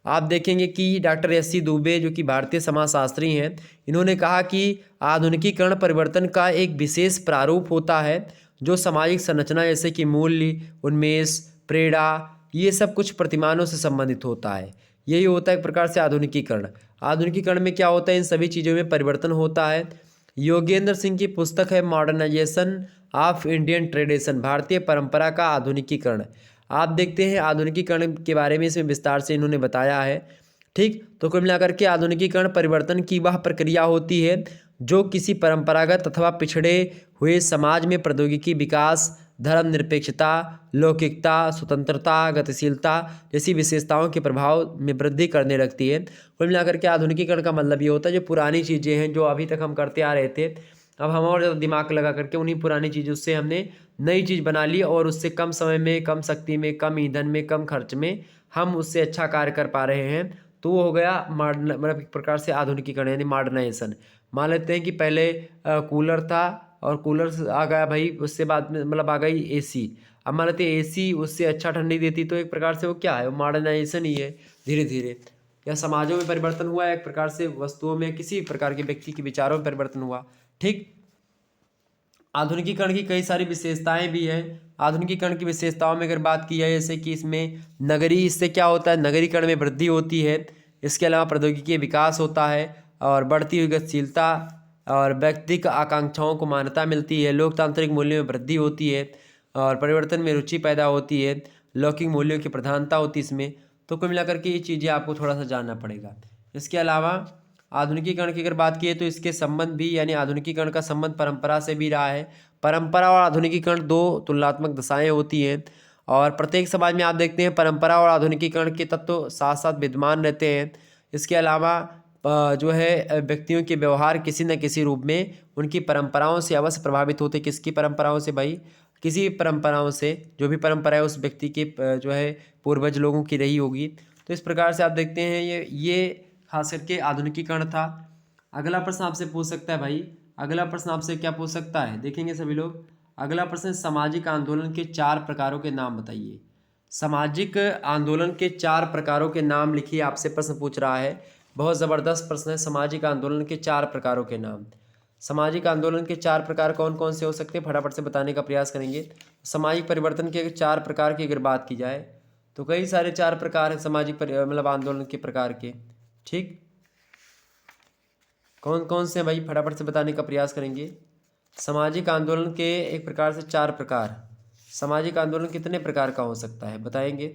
आप देखेंगे कि डॉक्टर एस.सी. दुबे जो कि भारतीय समाजशास्त्री हैं, इन्होंने कहा कि आधुनिकीकरण परिवर्तन का एक विशेष प्रारूप होता है जो सामाजिक संरचना जैसे कि मूल्य, उन्मेष, प्रेरणा, ये सब कुछ प्रतिमानों से संबंधित होता है। यही होता है एक प्रकार से आधुनिकीकरण। आधुनिकीकरण में क्या होता है? इन सभी चीज़ों में परिवर्तन होता है। योगेंद्र सिंह की पुस्तक है मॉडर्नाइजेशन ऑफ इंडियन ट्रेडिशन, भारतीय परंपरा का आधुनिकीकरण। आप देखते हैं आधुनिकीकरण के बारे में इसमें विस्तार से इन्होंने बताया है। ठीक, तो कुल मिलाकर के आधुनिकीकरण परिवर्तन की वह प्रक्रिया होती है जो किसी परंपरागत अथवा पिछड़े हुए समाज में प्रौद्योगिकी विकास, धर्मनिरपेक्षता, लौकिकता, स्वतंत्रता, गतिशीलता जैसी विशेषताओं के प्रभाव में वृद्धि करने लगती है। कुल मिलाकर के आधुनिकीकरण का मतलब ये होता है जो पुरानी चीज़ें हैं जो अभी तक हम करते आ रहे थे, अब हम और ज़्यादा दिमाग लगा करके उन्हीं पुरानी चीज़ों से हमने नई चीज़ बना ली और उससे कम समय में, कम शक्ति में, कम ईंधन में, कम खर्च में हम उससे अच्छा कार्य कर पा रहे हैं। तो वो हो गया मॉडर्न, मतलब एक प्रकार से आधुनिकीकरण यानी मॉडर्नाइजेशन। मान लेते हैं कि पहले कूलर था और कूलर से आ गया भाई, उससे बाद में मतलब आ गई एसी। अब मान लेते हैं एसी उससे अच्छा ठंडी देती, तो एक प्रकार से वो क्या है? वो मॉडर्नाइजेशन ही है। धीरे धीरे या समाजों में परिवर्तन हुआ, एक प्रकार से वस्तुओं में, किसी प्रकार के व्यक्ति के विचारों में परिवर्तन हुआ। ठीक, आधुनिकीकरण की कई सारी विशेषताएं भी हैं। आधुनिकीकरण की विशेषताओं में अगर बात की जाए जैसे कि इसमें नगरी, इससे क्या होता है? नगरीकरण में वृद्धि होती है। इसके अलावा प्रौद्योगिकी विकास होता है और बढ़ती हुई गतिशीलता और व्यक्तिगत आकांक्षाओं को मान्यता मिलती है। लोकतांत्रिक मूल्यों में वृद्धि होती है और परिवर्तन में रुचि पैदा होती है। लौकिक मूल्यों की प्रधानता होती है इसमें। तो कुल मिलाकर के ये चीज़ें आपको थोड़ा सा जानना पड़ेगा। इसके अलावा आधुनिकीकरण की अगर बात की तो इसके संबंध भी, यानी आधुनिकीकरण का संबंध परंपरा से भी रहा है। परंपरा और आधुनिकीकरण दो तुलनात्मक दशाएं होती हैं और प्रत्येक समाज में आप देखते हैं परंपरा और आधुनिकीकरण के तत्व साथ साथ विद्यमान रहते हैं। इसके अलावा जो है व्यक्तियों के व्यवहार किसी न किसी रूप में उनकी परंपराओं से अवश्य प्रभावित होते। किसकी परंपराओं से भाई? किसी परंपराओं से, जो भी परंपरा है उस व्यक्ति के जो है पूर्वज लोगों की रही होगी। तो इस प्रकार से आप देखते हैं ये खास करके आधुनिकीकरण था। अगला प्रश्न आपसे पूछ सकता है भाई, अगला प्रश्न आपसे क्या पूछ सकता है? देखेंगे सभी लोग। अगला प्रश्न, सामाजिक आंदोलन के 4 प्रकारों के नाम बताइए। सामाजिक आंदोलन के 4 प्रकारों के नाम लिखिए, आपसे प्रश्न पूछ रहा है। बहुत ज़बरदस्त प्रश्न है। सामाजिक आंदोलन के 4 प्रकारों के नाम। सामाजिक आंदोलन के 4 प्रकार कौन कौन से हो सकते हैं? फटाफट से बताने का प्रयास करेंगे। सामाजिक परिवर्तन के 4 प्रकार की अगर बात की जाए तो कई सारे 4 प्रकार हैं सामाजिक मतलब आंदोलन के प्रकार के। ठीक, कौन कौन से भाई? फटाफट से बताने का प्रयास करेंगे। सामाजिक आंदोलन के एक प्रकार से 4 प्रकार। सामाजिक आंदोलन कितने प्रकार का हो सकता है बताएंगे?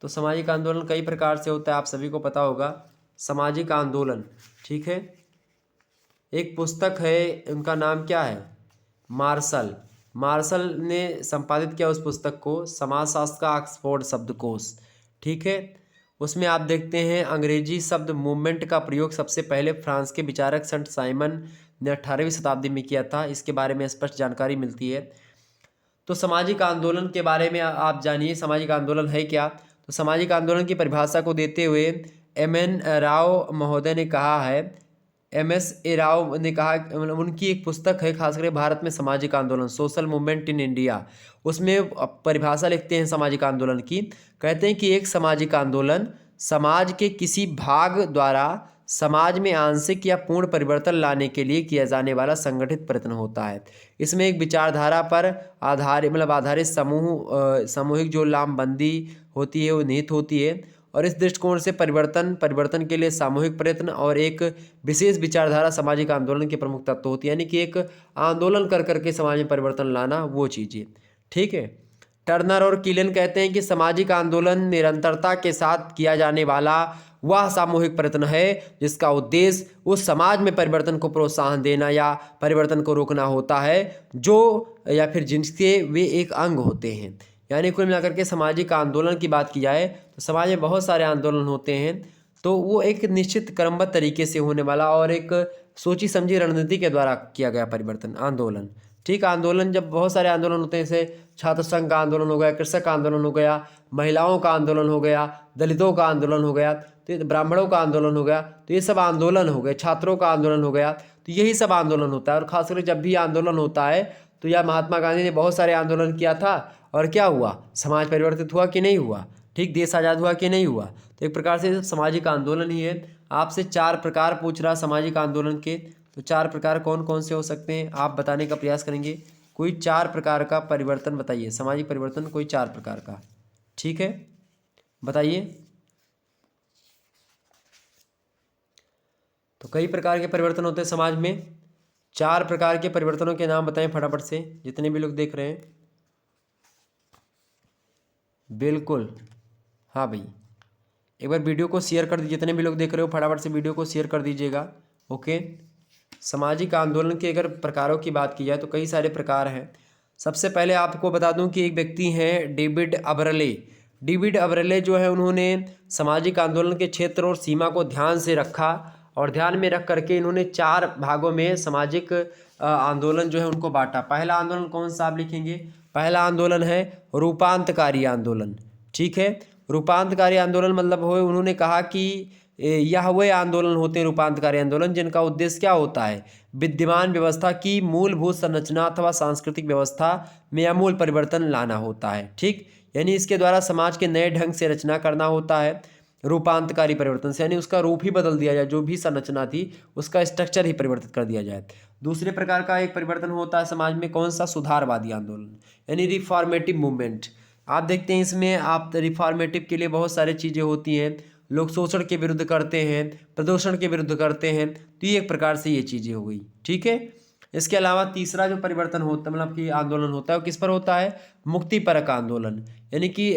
तो सामाजिक आंदोलन कई प्रकार से होता है, आप सभी को पता होगा। सामाजिक आंदोलन, ठीक है। एक पुस्तक है, उनका नाम क्या है? मार्शल। मार्शल ने संपादित किया उस पुस्तक को, समाजशास्त्र का ऑक्सफोर्ड शब्दकोश, ठीक है। उसमें आप देखते हैं अंग्रेजी शब्द मूवमेंट का प्रयोग सबसे पहले फ्रांस के विचारक सेंट साइमन ने 18वीं शताब्दी में किया था। इसके बारे में स्पष्ट जानकारी मिलती है। तो सामाजिक आंदोलन के बारे में आप जानिए, सामाजिक आंदोलन है क्या? तो सामाजिक आंदोलन की परिभाषा को देते हुए एम.एन. राव महोदय ने कहा है, एम.एस.ए. राव ने कहा, मतलब उनकी एक पुस्तक है खास करके भारत में सामाजिक आंदोलन, सोशल मूवमेंट इन इंडिया। उसमें परिभाषा लिखते हैं सामाजिक आंदोलन की, कहते हैं कि एक सामाजिक आंदोलन समाज के किसी भाग द्वारा समाज में आंशिक या पूर्ण परिवर्तन लाने के लिए किया जाने वाला संगठित प्रयत्न होता है। इसमें एक विचारधारा पर आधारित सामूहिक जो लामबंदी होती है वो निहित होती है, और इस दृष्टिकोण से परिवर्तन के लिए सामूहिक प्रयत्न और एक विशेष विचारधारा सामाजिक आंदोलन के प्रमुख तत्व होती है। यानी कि एक आंदोलन कर करके समाज में परिवर्तन लाना, वो चीज़ें, ठीक है। टर्नर और किलन कहते हैं कि सामाजिक आंदोलन निरंतरता के साथ किया जाने वाला वह सामूहिक प्रयत्न है जिसका उद्देश्य उस समाज में परिवर्तन को प्रोत्साहन देना या परिवर्तन को रोकना होता है जो या फिर जिनके वे एक अंग होते हैं। यानी कुल मिलाकर के सामाजिक आंदोलन की बात की जाए तो समाज में बहुत सारे आंदोलन होते हैं, तो वो एक निश्चित क्रमबद्ध तरीके से होने वाला और एक सोची समझी रणनीति के द्वारा किया गया परिवर्तन आंदोलन, ठीक। आंदोलन जब बहुत सारे आंदोलन होते हैं, जैसे छात्र संघ का आंदोलन हो गया, कृषक आंदोलन हो गया, महिलाओं का आंदोलन हो गया, दलितों का आंदोलन हो गया, तो ब्राह्मणों का आंदोलन हो गया, तो ये सब आंदोलन हो गए। छात्रों का आंदोलन हो गया, तो यही सब आंदोलन होता है। और खासकर जब भी आंदोलन होता है तो यह महात्मा गांधी ने बहुत सारे आंदोलन किया था, और क्या हुआ? समाज परिवर्तित हुआ कि नहीं हुआ? ठीक, देश आज़ाद हुआ कि नहीं हुआ? तो एक प्रकार से सामाजिक आंदोलन ही है। आपसे 4 प्रकार पूछ रहा सामाजिक आंदोलन के, तो 4 प्रकार कौन कौन से हो सकते हैं आप बताने का प्रयास करेंगे। कोई 4 प्रकार का परिवर्तन बताइए, सामाजिक परिवर्तन कोई 4 प्रकार का, ठीक है, बताइए। तो कई प्रकार के परिवर्तन होते हैं समाज में, 4 प्रकार के परिवर्तनों के नाम बताएं फटाफट से, जितने भी लोग देख रहे हैं। बिल्कुल, हाँ भाई, एक बार वीडियो को शेयर कर दीजिए, जितने भी लोग देख रहे हो फटाफट से वीडियो को शेयर कर दीजिएगा। ओके, सामाजिक आंदोलन के अगर प्रकारों की बात की जाए तो कई सारे प्रकार हैं। सबसे पहले आपको बता दूं कि एक व्यक्ति हैं डेविड अबरले। डेविड अबरले जो है, उन्होंने सामाजिक आंदोलन के क्षेत्र और सीमा को ध्यान से रखा, और ध्यान में रख करके इन्होंने 4 भागों में सामाजिक आंदोलन जो है उनको बांटा। पहला आंदोलन कौन सा आप लिखेंगे? पहला आंदोलन है रूपांतकारी आंदोलन, ठीक है। रूपांतकारी आंदोलन मतलब हो, उन्होंने कहा कि यह वे आंदोलन होते हैं रूपांतकारी आंदोलन जिनका उद्देश्य क्या होता है? विद्यमान व्यवस्था की मूलभूत संरचना अथवा सांस्कृतिक व्यवस्था में आमूल परिवर्तन लाना होता है, ठीक। यानी इसके द्वारा समाज के नए ढंग से रचना करना होता है रूपांतकारी परिवर्तन से, यानी उसका रूप ही बदल दिया जाए, जो भी संरचना थी उसका स्ट्रक्चर ही परिवर्तित कर दिया जाए। दूसरे प्रकार का एक परिवर्तन होता है समाज में, कौन सा? सुधारवादी आंदोलन, यानी रिफॉर्मेटिव मूवमेंट। आप देखते हैं इसमें आप रिफॉर्मेटिव के लिए बहुत सारी चीज़ें होती हैं, लोग शोषण के विरुद्ध करते हैं, प्रदूषण के विरुद्ध करते हैं, तो ये एक प्रकार से ये चीज़ें हो गई, ठीक है। इसके अलावा तीसरा जो परिवर्तन होता है, मतलब कि आंदोलन होता है, वो किस पर होता है? मुक्तिपरक आंदोलन, यानी कि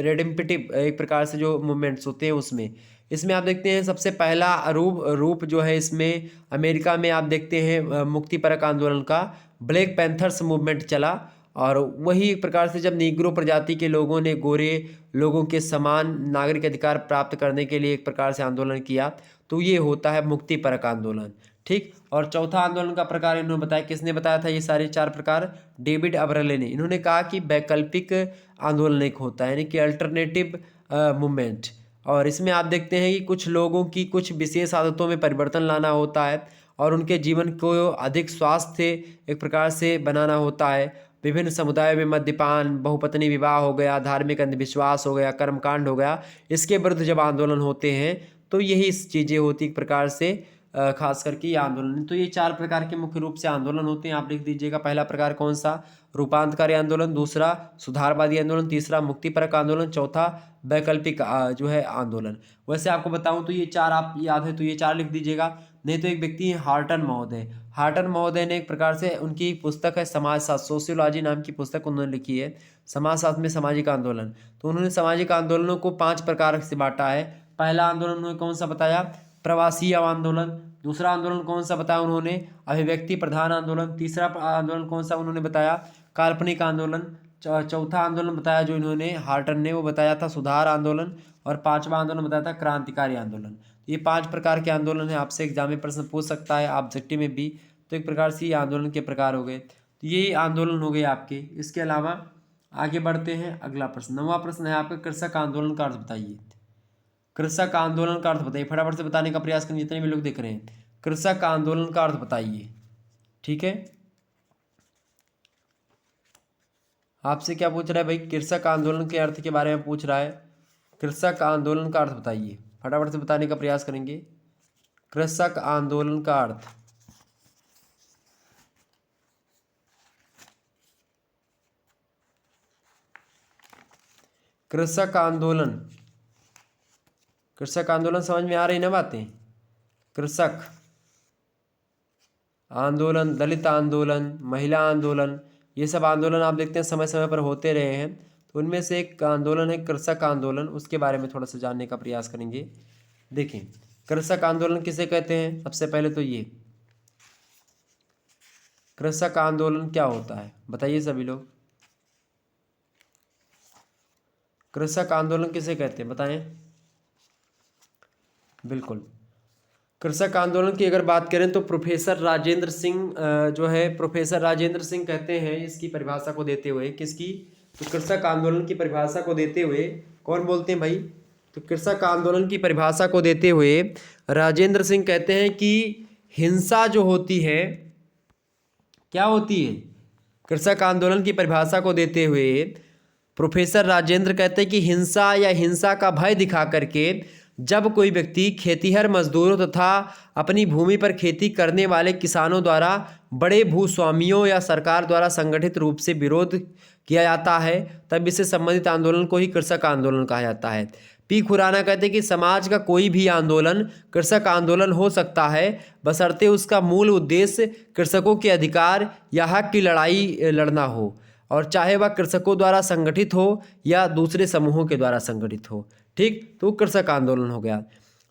रेडेम्पटिव एक प्रकार से जो मूवमेंट्स होते हैं उसमें। इसमें आप देखते हैं सबसे पहला रूप जो है इसमें अमेरिका में आप देखते हैं मुक्तिपरक आंदोलन का ब्लैक पैंथर्स मूवमेंट चला, और वही एक प्रकार से जब नीग्रो प्रजाति के लोगों ने गोरे लोगों के समान नागरिक अधिकार प्राप्त करने के लिए एक प्रकार से आंदोलन किया, तो ये होता है मुक्तिपरक आंदोलन, ठीक। और चौथा आंदोलन का प्रकार इन्होंने बताया, किसने बताया था ये सारे 4 प्रकार? डेविड अबरले ने। इन्होंने कहा कि वैकल्पिक आंदोलन एक होता है, यानी कि अल्टरनेटिव मूवमेंट, और इसमें आप देखते हैं कि कुछ लोगों की कुछ विशेष आदतों में परिवर्तन लाना होता है और उनके जीवन को अधिक स्वास्थ्य एक प्रकार से बनाना होता है। विभिन्न समुदायों में मद्यपान, बहुपत्नी विवाह हो गया, धार्मिक अंधविश्वास हो गया, कर्मकांड हो गया, इसके विरुद्ध जब आंदोलन होते हैं तो यही चीज़ें होती एक प्रकार से खास करके ये आंदोलन। तो ये 4 प्रकार के मुख्य रूप से आंदोलन होते हैं, आप लिख दीजिएगा। पहला प्रकार कौन सा? रूपांतकारी आंदोलन, दूसरा सुधारवादी आंदोलन, तीसरा मुक्तिपरक आंदोलन, चौथा वैकल्पिक जो है आंदोलन। वैसे आपको बताऊं तो ये 4 आप याद है तो ये 4 लिख दीजिएगा। नहीं तो एक व्यक्ति हैं हार्टन महोदय। हार्टन महोदय ने एक प्रकार से उनकी एक पुस्तक है समाजशास्त्र, सोशियोलॉजी नाम की पुस्तक उन्होंने लिखी है, समाजशास्त्र में सामाजिक आंदोलन। तो उन्होंने सामाजिक आंदोलनों को 5 प्रकार से बांटा है। पहला आंदोलन उन्होंने कौन सा बताया? प्रवासी आंदोलन। दूसरा आंदोलन कौन सा बताया उन्होंने? अभिव्यक्ति प्रधान आंदोलन। तीसरा आंदोलन कौन सा उन्होंने बताया? काल्पनिक आंदोलन। चौथा आंदोलन बताया जो इन्होंने हार्टन ने, वो बताया था सुधार आंदोलन। और 5वां आंदोलन बताया था क्रांतिकारी आंदोलन। ये 5 प्रकार के आंदोलन है, आपसे एग्जाम में प्रश्न पूछ सकता है, ऑब्जेक्टिव में भी। तो एक प्रकार से ये आंदोलन के प्रकार हो गए। तो ये आंदोलन हो गए आपके। इसके अलावा आगे बढ़ते हैं, अगला प्रश्न 9वां प्रश्न है आपका, कृषक आंदोलन का अर्थ बताइए। कृषक आंदोलन का अर्थ बताइए, फटाफट से बताने का प्रयास करें जितने भी लोग देख रहे हैं। कृषक आंदोलन का अर्थ बताइए। ठीक है, आपसे क्या पूछ रहा है भाई? कृषक आंदोलन के अर्थ के बारे में पूछ रहा है। कृषक आंदोलन का अर्थ बताइए, फटाफट से बताने का प्रयास करेंगे। कृषक आंदोलन का अर्थ। कृषक आंदोलन, कृषक आंदोलन समझ में आ रही ना बातें? कृषक आंदोलन, दलित आंदोलन, महिला आंदोलन, ये सब आंदोलन आप देखते हैं समय समय पर होते रहे हैं। तो उनमें से एक आंदोलन है कृषक आंदोलन, उसके बारे में थोड़ा सा जानने का प्रयास करेंगे। देखिए, कृषक आंदोलन किसे कहते हैं? सबसे पहले तो ये कृषक आंदोलन क्या होता है बताइए सभी लोग। कृषक आंदोलन किसे कहते हैं बताएं? बिल्कुल, कृषक आंदोलन की अगर बात करें तो प्रोफेसर राजेंद्र सिंह जो है, प्रोफेसर राजेंद्र सिंह कहते हैं इसकी परिभाषा को देते हुए। किसकी? तो कृषक आंदोलन की परिभाषा को देते हुए कौन बोलते हैं भाई? तो कृषक आंदोलन की परिभाषा को देते हुए राजेंद्र सिंह कहते हैं कि हिंसा जो होती है, क्या होती है? कृषक आंदोलन की परिभाषा को देते हुए प्रोफेसर राजेंद्र कहते हैं कि हिंसा या हिंसा का भय दिखा करके जब कोई व्यक्ति खेतीहर मजदूरों तथा अपनी भूमि पर खेती करने वाले किसानों द्वारा बड़े भूस्वामियों या सरकार द्वारा संगठित रूप से विरोध किया जाता है, तब इससे संबंधित आंदोलन को ही कृषक आंदोलन कहा जाता है। पी खुराना कहते हैं कि समाज का कोई भी आंदोलन कृषक आंदोलन हो सकता है, बशर्ते उसका मूल उद्देश्य कृषकों के अधिकार या हक की लड़ाई लड़ना हो, और चाहे वह कृषकों द्वारा संगठित हो या दूसरे समूहों के द्वारा संगठित हो। ठीक, तो कृषक आंदोलन हो गया।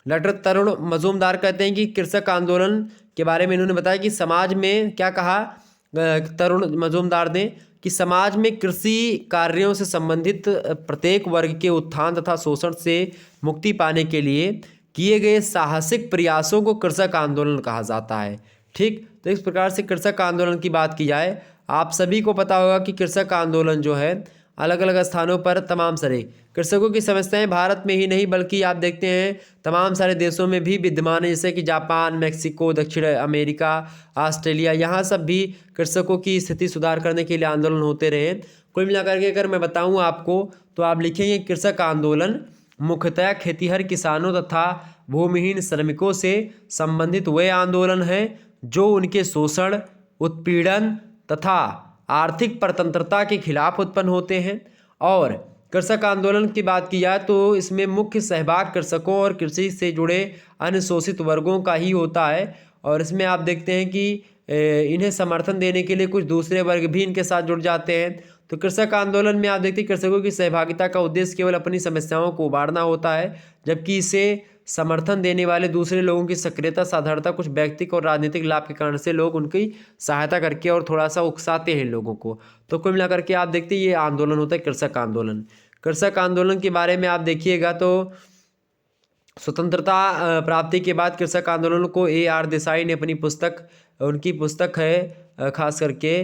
डॉक्टर तरुण मजूमदार कहते हैं कि कृषक आंदोलन के बारे में इन्होंने बताया कि समाज में क्या कहा तरुण मजूमदार ने, कि समाज में कृषि कार्यों से संबंधित प्रत्येक वर्ग के उत्थान तथा शोषण से मुक्ति पाने के लिए किए गए साहसिक प्रयासों को कृषक आंदोलन कहा जाता है। ठीक, तो इस प्रकार से कृषक आंदोलन की बात की जाए, आप सभी को पता होगा कि कृषक आंदोलन जो है अलग अलग स्थानों पर तमाम सारे कृषकों की समस्याएं भारत में ही नहीं बल्कि आप देखते हैं तमाम सारे देशों में भी विद्यमान है, जैसे कि जापान, मैक्सिको, दक्षिण अमेरिका, ऑस्ट्रेलिया, यहाँ सब भी कृषकों की स्थिति सुधार करने के लिए आंदोलन होते रहे। कुल मिलाकर के अगर मैं बताऊं आपको तो आप लिखेंगे कृषक आंदोलन मुख्यतः खेतीहर किसानों तथा भूमिहीन श्रमिकों से संबंधित वे आंदोलन हैं जो उनके शोषण, उत्पीड़न तथा आर्थिक परतंत्रता के खिलाफ उत्पन्न होते हैं। और कृषक आंदोलन की बात की जाए तो इसमें मुख्य सहभाग कृषकों और कृषि से जुड़े अन्य शोषित वर्गों का ही होता है, और इसमें आप देखते हैं कि इन्हें समर्थन देने के लिए कुछ दूसरे वर्ग भी इनके साथ जुड़ जाते हैं। तो कृषक आंदोलन में आप देखते हैं कृषकों की सहभागिता का उद्देश्य केवल अपनी समस्याओं को उबारना होता है, जबकि इसे समर्थन देने वाले दूसरे लोगों की सक्रियता, साधारणता कुछ व्यक्तिगत और राजनीतिक लाभ के कारण से लोग उनकी सहायता करके और थोड़ा सा उकसाते हैं लोगों को। तो कुल मिलाकर के आप देखते हैं ये आंदोलन होता है कृषक आंदोलन। कृषक आंदोलन के बारे में आप देखिएगा तो स्वतंत्रता प्राप्ति के बाद कृषक आंदोलन को A.R. देसाई ने अपनी पुस्तक, उनकी पुस्तक है खास करके,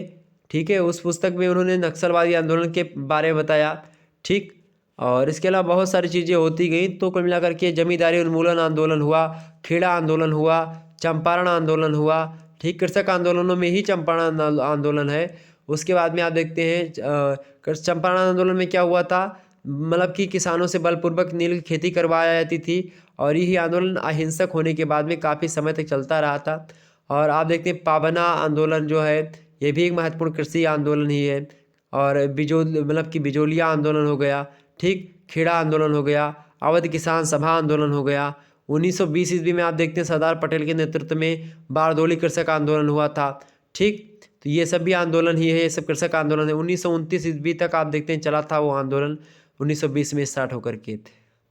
ठीक है, उस पुस्तक में उन्होंने नक्सलवादी आंदोलन के बारे में बताया। ठीक, और इसके अलावा बहुत सारी चीज़ें होती गई। तो कुल मिलाकर के जमींदारी उन्मूलन आंदोलन हुआ, खेड़ा आंदोलन हुआ, चंपारण आंदोलन हुआ। ठीक, कृषक आंदोलनों में ही चंपारण आंदोलन है। उसके बाद में आप देखते हैं चंपारण आंदोलन में क्या हुआ था, मतलब कि किसानों से बलपूर्वक नील की खेती करवाई जाती थी, और यही आंदोलन अहिंसक होने के बाद में काफ़ी समय तक चलता रहा था। और आप देखते हैं पाबना आंदोलन जो है ये भी एक महत्वपूर्ण कृषि आंदोलन ही है। और मतलब कि बिजोलिया आंदोलन हो गया, ठीक, खेड़ा आंदोलन हो गया, अवध किसान सभा आंदोलन हो गया, 1920 ईस्वी में आप देखते हैं सरदार पटेल के नेतृत्व में बारदोली कृषक आंदोलन हुआ था। ठीक, तो ये सब भी आंदोलन ही है, ये सब कृषक आंदोलन है। 1929 ईस्वी तक आप देखते हैं चला था वो आंदोलन, 1920 में स्टार्ट होकर के।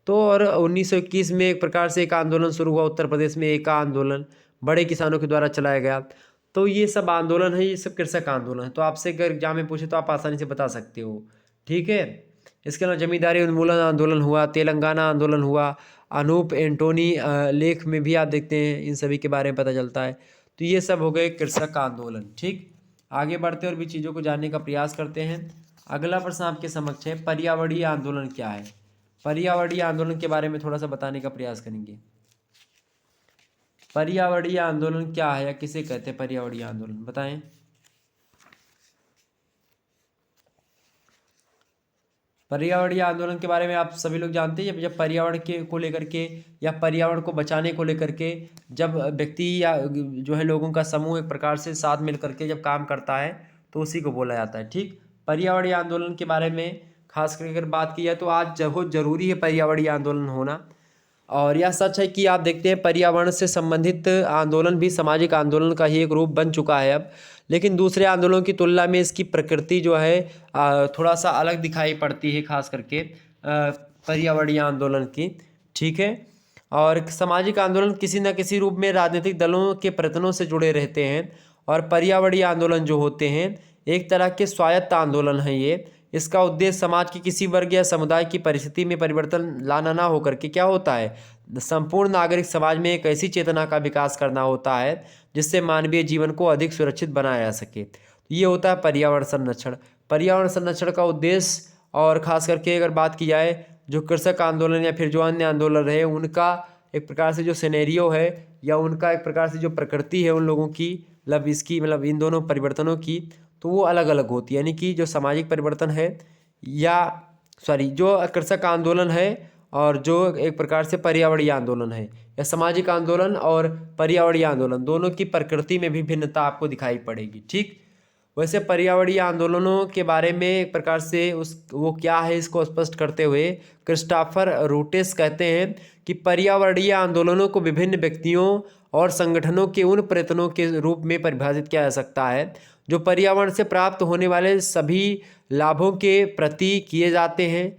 तो और 1921 में एक प्रकार से एक आंदोलन शुरू हुआ उत्तर प्रदेश में, एका आंदोलन बड़े किसानों के द्वारा चलाया गया। तो ये सब आंदोलन है, ये सब कृषक आंदोलन है। तो आपसे अगर एग्जाम में पूछे तो आप आसानी से बता सकते हो। ठीक है, इसके अलावा जमींदारी उन्मूलन आंदोलन हुआ, तेलंगाना आंदोलन हुआ, अनूप एंटोनी लेख में भी आप देखते हैं इन सभी के बारे में पता चलता है। तो ये सब हो गए कृषक आंदोलन। ठीक, आगे बढ़ते और भी चीज़ों को जानने का प्रयास करते हैं। अगला प्रश्न आपके समक्ष है, पर्यावरणीय आंदोलन क्या है? पर्यावरणीय आंदोलन के बारे में थोड़ा सा बताने का प्रयास करेंगे। पर्यावरणीय आंदोलन क्या है या किसे कहते हैं पर्यावरणीय आंदोलन, बताएं। पर्यावरणीय आंदोलन के बारे में आप सभी लोग जानते हैं, जब पर्यावरण के को लेकर के या पर्यावरण को बचाने को लेकर के जब व्यक्ति या जो है लोगों का समूह एक प्रकार से साथ मिल करके जब काम करता है तो उसी को बोला जाता है। ठीक, पर्यावरणीय आंदोलन के बारे में खास करके अगर बात की जाए तो आज बहुत जरूरी है पर्यावरणीय आंदोलन होना। और यह सच है कि आप देखते हैं पर्यावरण से संबंधित आंदोलन भी सामाजिक आंदोलन का ही एक रूप बन चुका है अब। लेकिन दूसरे आंदोलनों की तुलना में इसकी प्रकृति जो है थोड़ा सा अलग दिखाई पड़ती है, खास करके पर्यावरणीय आंदोलन की। ठीक है, और सामाजिक आंदोलन किसी न किसी रूप में राजनीतिक दलों के प्रयत्नों से जुड़े रहते हैं। और पर्यावरणीय आंदोलन जो होते हैं एक तरह के स्वायत्त आंदोलन है ये। इसका उद्देश्य समाज की किसी वर्ग या समुदाय की परिस्थिति में परिवर्तन लाना ना होकर के क्या होता है, संपूर्ण नागरिक समाज में एक ऐसी चेतना का विकास करना होता है जिससे मानवीय जीवन को अधिक सुरक्षित बनाया जा सके। तो ये होता है पर्यावरण संरक्षण। पर्यावरण संरक्षण का उद्देश्य, और खास करके अगर बात की जाए जो कृषक आंदोलन या फिर जो अन्य आंदोलन रहे उनका एक प्रकार से जो सिनेरियो है या उनका एक प्रकार से जो प्रकृति है उन लोगों की, मतलब इसकी मतलब इन दोनों परिवर्तनों की, तो वो अलग अलग होती है। यानी कि जो सामाजिक परिवर्तन है या जो कृषक आंदोलन है और जो एक प्रकार से पर्यावरणीय आंदोलन है, या सामाजिक आंदोलन और पर्यावरणीय आंदोलन दोनों की प्रकृति में भी भिन्नता आपको दिखाई पड़ेगी। ठीक, वैसे पर्यावरणीय आंदोलनों के बारे में एक प्रकार से वो क्या है इसको स्पष्ट करते हुए क्रिस्टोफर रूटेस कहते हैं कि पर्यावरणीय आंदोलनों को विभिन्न व्यक्तियों और संगठनों के उन प्रयत्नों के रूप में परिभाषित किया जा सकता है जो पर्यावरण से प्राप्त होने वाले सभी लाभों के प्रति किए जाते हैं।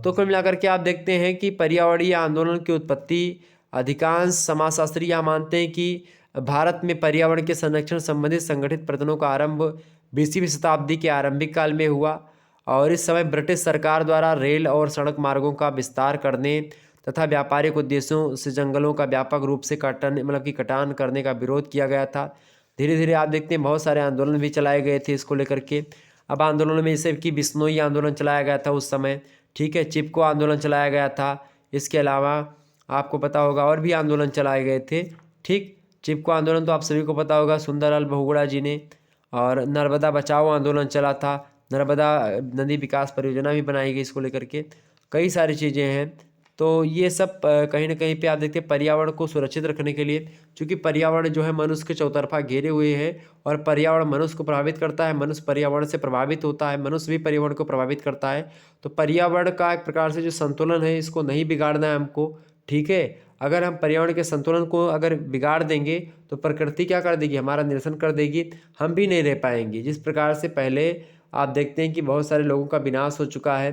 तो कुल मिलाकर के आप देखते हैं कि पर्यावरणीय आंदोलन की उत्पत्ति, अधिकांश समाजशास्त्री यह मानते हैं कि भारत में पर्यावरण के संरक्षण संबंधित संगठित प्रयत्नों का आरंभ 20वीं शताब्दी के आरंभिक काल में हुआ। और इस समय ब्रिटिश सरकार द्वारा रेल और सड़क मार्गों का विस्तार करने तथा व्यापारिक उद्देश्यों से जंगलों का व्यापक रूप से कटान करने का विरोध किया गया था। धीरे धीरे आप देखते हैं बहुत सारे आंदोलन भी चलाए गए थे इसको लेकर के। अब आंदोलन में जैसे कि बिश्नोई आंदोलन चलाया गया था उस समय। ठीक है, चिपको आंदोलन चलाया गया था। इसके अलावा आपको पता होगा और भी आंदोलन चलाए गए थे। ठीक, चिपको आंदोलन तो आप सभी को पता होगा, सुंदरलाल बहुगुणा जी ने। और नर्मदा बचाओ आंदोलन चला था, नर्मदा नदी विकास परियोजना भी बनाई गई इसको लेकर के, कई सारी चीज़ें हैं। तो ये सब कहीं ना कहीं पे आप देखते हैं पर्यावरण को सुरक्षित रखने के लिए, क्योंकि पर्यावरण जो है मनुष्य के चौतरफा घेरे हुए है और पर्यावरण मनुष्य को प्रभावित करता है, मनुष्य पर्यावरण से प्रभावित होता है, मनुष्य भी पर्यावरण को प्रभावित करता है। तो पर्यावरण का एक प्रकार से जो संतुलन है इसको नहीं बिगाड़ना है हमको। ठीक है, अगर हम पर्यावरण के संतुलन को अगर बिगाड़ देंगे तो प्रकृति क्या कर देगी, हमारा निरसन कर देगी, हम भी नहीं रह पाएंगे। जिस प्रकार से पहले आप देखते हैं कि बहुत सारे लोगों का विनाश हो चुका है,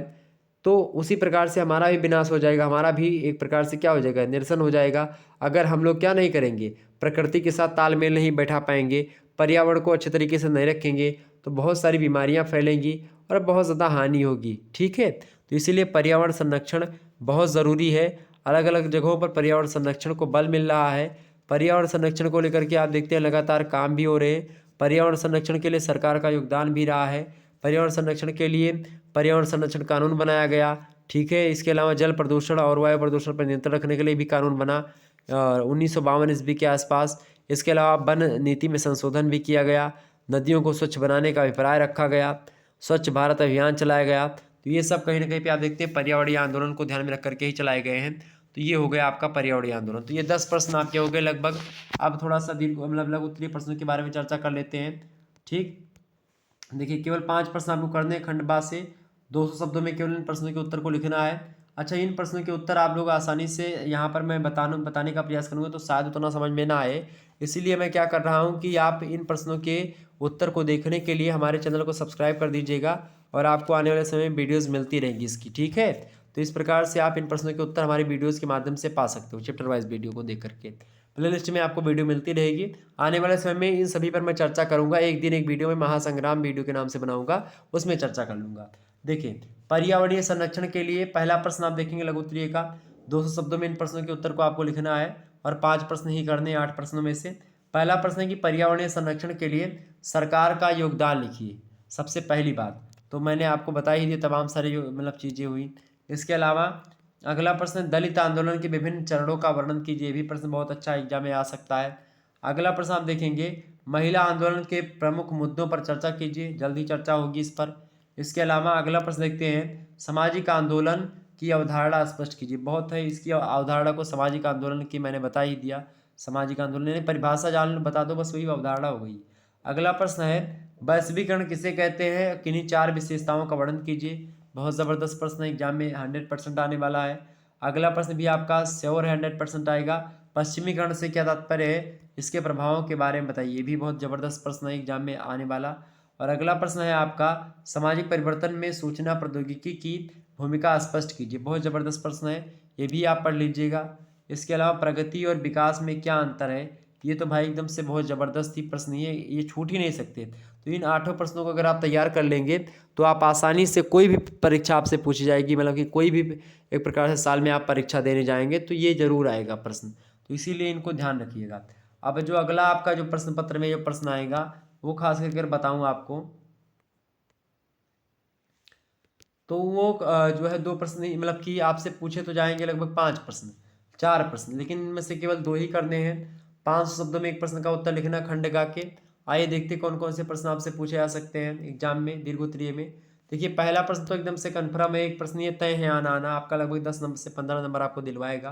तो उसी प्रकार से हमारा भी विनाश हो जाएगा, हमारा भी एक प्रकार से क्या हो जाएगा, निरसन हो जाएगा। अगर हम लोग क्या नहीं करेंगे, प्रकृति के साथ तालमेल नहीं बैठा पाएंगे, पर्यावरण को अच्छे तरीके से नहीं रखेंगे, तो बहुत सारी बीमारियां फैलेंगी और बहुत ज़्यादा हानि होगी। ठीक है, तो इसीलिए पर्यावरण संरक्षण बहुत ज़रूरी है। अलग अलग जगहों पर पर्यावरण संरक्षण को बल मिल रहा है। पर्यावरण संरक्षण को लेकर के आप देखते हैं लगातार काम भी हो रहे हैं। पर्यावरण संरक्षण के लिए सरकार का योगदान भी रहा है। पर्यावरण संरक्षण के लिए पर्यावरण संरक्षण कानून बनाया गया। ठीक है, इसके अलावा जल प्रदूषण और वायु प्रदूषण पर नियंत्रण रखने के लिए भी कानून बना 1952 ईस्वी के आसपास। इसके अलावा वन नीति में संशोधन भी किया गया। नदियों को स्वच्छ बनाने का अभिप्राय रखा गया। स्वच्छ भारत अभियान चलाया गया। तो ये सब कहीं ना कहीं पे आप देखते हैं पर्यावरणीय आंदोलन को ध्यान में रख करके ही चलाए गए हैं। तो ये हो गया आपका पर्यावरणीय आंदोलन। तो ये 10 प्रश्न आपके हो गए लगभग। अब थोड़ा सा दीर्घ लघु उत्तरीय प्रश्नों के बारे में चर्चा कर लेते हैं। ठीक, देखिए केवल 5 प्रश्न आपको करने हैं खंडवा से। 200 शब्दों में केवल इन प्रश्नों के उत्तर को लिखना है अच्छा, इन प्रश्नों के उत्तर आप लोग आसानी से यहाँ पर मैं बताने का प्रयास करूँगा तो शायद उतना समझ में ना आए। इसीलिए मैं क्या कर रहा हूँ कि आप इन प्रश्नों के उत्तर को देखने के लिए हमारे चैनल को सब्सक्राइब कर दीजिएगा और आपको आने वाले समय में वीडियोज़ मिलती रहेंगी इसकी, ठीक है। तो इस प्रकार से आप इन प्रश्नों के उत्तर हमारी वीडियोज़ के माध्यम से पा सकते हो, चैप्टर वाइज वीडियो को देख करके। प्ले लिस्ट में आपको वीडियो मिलती रहेगी। आने वाले समय में इन सभी पर मैं चर्चा करूँगा। एक दिन एक वीडियो में महासंग्राम वीडियो के नाम से बनाऊँगा, उसमें चर्चा कर लूँगा। देखिए, पर्यावरणीय संरक्षण के लिए पहला प्रश्न आप देखेंगे लघु उत्तरीय का। 200 शब्दों में इन प्रश्नों के उत्तर को आपको लिखना है और 5 प्रश्न ही करने हैं 8 प्रश्नों में से। पहला प्रश्न है कि पर्यावरणीय संरक्षण के लिए सरकार का योगदान लिखिए। सबसे पहली बात तो मैंने आपको बता ही दी, तमाम सारी जो मतलब चीज़ें हुई। इसके अलावा अगला प्रश्न है दलित आंदोलन के विभिन्न चरणों का वर्णन कीजिए। ये भी प्रश्न बहुत अच्छा एग्जाम में आ सकता है। अगला प्रश्न आप देखेंगे महिला आंदोलन के प्रमुख मुद्दों पर चर्चा कीजिए, जल्दी चर्चा होगी इस पर। इसके अलावा अगला प्रश्न देखते हैं सामाजिक आंदोलन की अवधारणा स्पष्ट कीजिए। बहुत है, इसकी अवधारणा को सामाजिक आंदोलन की मैंने बता ही दिया। सामाजिक आंदोलन यानी परिभाषा जान बता दो, बस वही अवधारणा हो गई। अगला प्रश्न है वैश्वीकरण किसे कहते हैं, किन्हीं 4 विशेषताओं का वर्णन कीजिए। बहुत ज़बरदस्त प्रश्न एग्जाम में 100% आने वाला है। अगला प्रश्न भी आपका श्योर 100% आएगा। पश्चिमीकरण से क्या तात्पर्य है, इसके प्रभावों के बारे में बताइए। भी बहुत ज़बरदस्त प्रश्न है एग्जाम में आने वाला। और अगला प्रश्न है आपका सामाजिक परिवर्तन में सूचना प्रौद्योगिकी की भूमिका स्पष्ट कीजिए। बहुत ज़बरदस्त प्रश्न है, ये भी आप पढ़ लीजिएगा। इसके अलावा प्रगति और विकास में क्या अंतर है, ये तो भाई एकदम से बहुत ज़बरदस्त ही प्रश्न है, ये छूट ही नहीं सकते। तो इन 8 प्रश्नों को अगर आप तैयार कर लेंगे तो आप आसानी से कोई भी परीक्षा आपसे पूछी जाएगी, मतलब कि कोई भी एक प्रकार से साल में आप परीक्षा देने जाएंगे तो ये जरूर आएगा प्रश्न। तो इसीलिए इनको ध्यान रखिएगा। अब जो अगला आपका जो प्रश्न पत्र में जो प्रश्न आएगा वो खास करके बताऊँ आपको, तो वो जो है 2 प्रश्न ही मतलब कि आपसे पूछे तो जाएंगे लगभग 5 प्रश्न, 4 प्रश्न, लेकिन इनमें से केवल 2 ही करने हैं। 500 शब्दों में एक प्रश्न का उत्तर लिखना खंड गा के। आइए देखते कौन कौन से प्रश्न आपसे पूछे जा सकते हैं एग्जाम में दीर्घोत्तरीय में। देखिए, पहला प्रश्न तो एकदम से कन्फर्म है, एक प्रश्न ये तय है आना आना, आपका लगभग 10 नंबर से 15 नंबर आपको दिलवाएगा।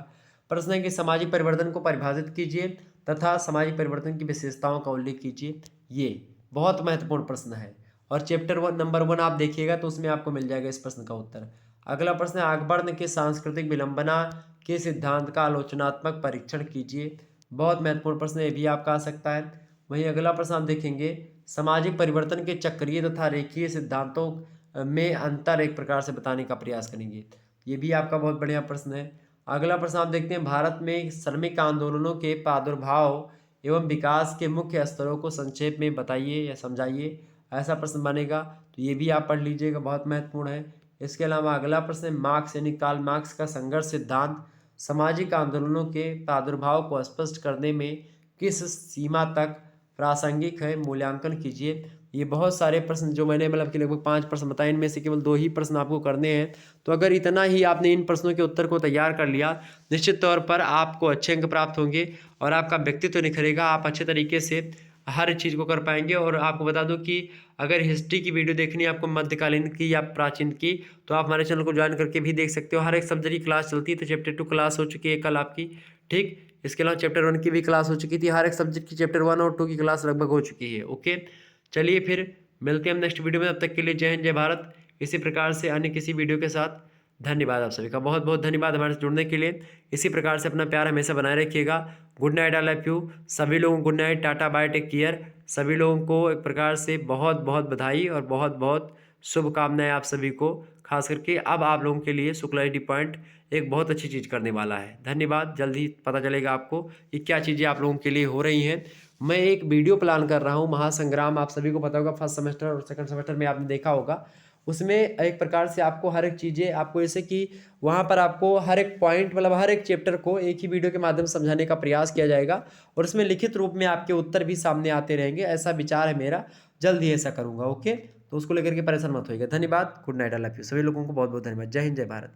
प्रश्न है कि सामाजिक परिवर्तन को परिभाषित कीजिए तथा सामाजिक परिवर्तन की विशेषताओं का उल्लेख कीजिए। ये बहुत महत्वपूर्ण प्रश्न है और चैप्टर 1 नंबर 1 आप देखिएगा तो उसमें आपको मिल जाएगा इस प्रश्न का उत्तर। अगला प्रश्न है अकबर के सांस्कृतिक विलंबना के सिद्धांत का आलोचनात्मक परीक्षण कीजिए। बहुत महत्वपूर्ण प्रश्न ये भी आपका आ सकता है। वहीं अगला प्रश्न आप देखेंगे सामाजिक परिवर्तन के चक्रीय तथा रेखीय सिद्धांतों में अंतर एक प्रकार से बताने का प्रयास करेंगे। ये भी आपका बहुत बढ़िया प्रश्न है। अगला प्रश्न आप देखते हैं भारत में श्रमिक आंदोलनों के प्रादुर्भाव एवं विकास के मुख्य स्तरों को संक्षेप में बताइए या समझाइए, ऐसा प्रश्न बनेगा। तो ये भी आप पढ़ लीजिएगा, बहुत महत्वपूर्ण है। इसके अलावा अगला प्रश्न है मार्क्स यानी कार्ल मार्क्स का संघर्ष सिद्धांत सामाजिक आंदोलनों के प्रादुर्भाव को स्पष्ट करने में किस सीमा तक प्रासंगिक है, मूल्यांकन कीजिए। ये बहुत सारे प्रश्न जो मैंने मतलब कि लगभग 5 प्रश्न बताए, इनमें से केवल 2 ही प्रश्न आपको करने हैं। तो अगर इतना ही आपने इन प्रश्नों के उत्तर को तैयार कर लिया, निश्चित तौर पर आपको अच्छे अंक प्राप्त होंगे और आपका व्यक्तित्व निखरेगा। आप अच्छे तरीके से हर चीज़ को कर पाएंगे। और आपको बता दूं कि अगर हिस्ट्री की वीडियो देखनी है आपको मध्यकालीन की या प्राचीन की, तो आप हमारे चैनल को ज्वाइन करके भी देख सकते हो। हर एक सब्जेक्ट की क्लास चलती है। तो चैप्टर 2 क्लास हो चुकी है कल आपकी, ठीक। इसके अलावा चैप्टर 1 की भी क्लास हो चुकी थी। हर एक सब्जेक्ट की चैप्टर 1 और 2 की क्लास लगभग हो चुकी है। ओके, चलिए फिर मिलते हैं हम नेक्स्ट वीडियो में। तब तक के लिए जय हिंद जय भारत। इसी प्रकार से अन्य किसी वीडियो के साथ धन्यवाद। आप सभी का बहुत बहुत धन्यवाद हमारे से जुड़ने के लिए। इसी प्रकार से अपना प्यार हमेशा बनाए रखिएगा। Good night, I love you. सभी लोगों को good night, tata bye, take care. सभी लोगों को एक प्रकार से बहुत बहुत बधाई और बहुत बहुत शुभकामनाएं आप सभी को। खास करके अब आप लोगों के लिए शुक्ला डी पॉइंट एक बहुत अच्छी चीज़ करने वाला है। धन्यवाद। जल्द ही पता चलेगा आपको कि क्या चीज़ें आप लोगों के लिए हो रही हैं। मैं एक वीडियो प्लान कर रहा हूँ महासंग्राम, आप सभी को पता होगा, फर्स्ट सेमेस्टर और सेकंड सेमेस्टर में आपने देखा होगा। उसमें एक प्रकार से आपको हर एक चीज़ें आपको जैसे कि वहाँ पर आपको हर एक पॉइंट मतलब हर एक चैप्टर को एक ही वीडियो के माध्यम से समझाने का प्रयास किया जाएगा और उसमें लिखित रूप में आपके उत्तर भी सामने आते रहेंगे। ऐसा विचार है मेरा, जल्द ही ऐसा करूँगा। ओके, तो उसको लेकर के परेशान मत होइएगा। धन्यवाद। Good night, I love you. सभी लोगों को बहुत बहुत धन्यवाद। जय हिंद जय भारत।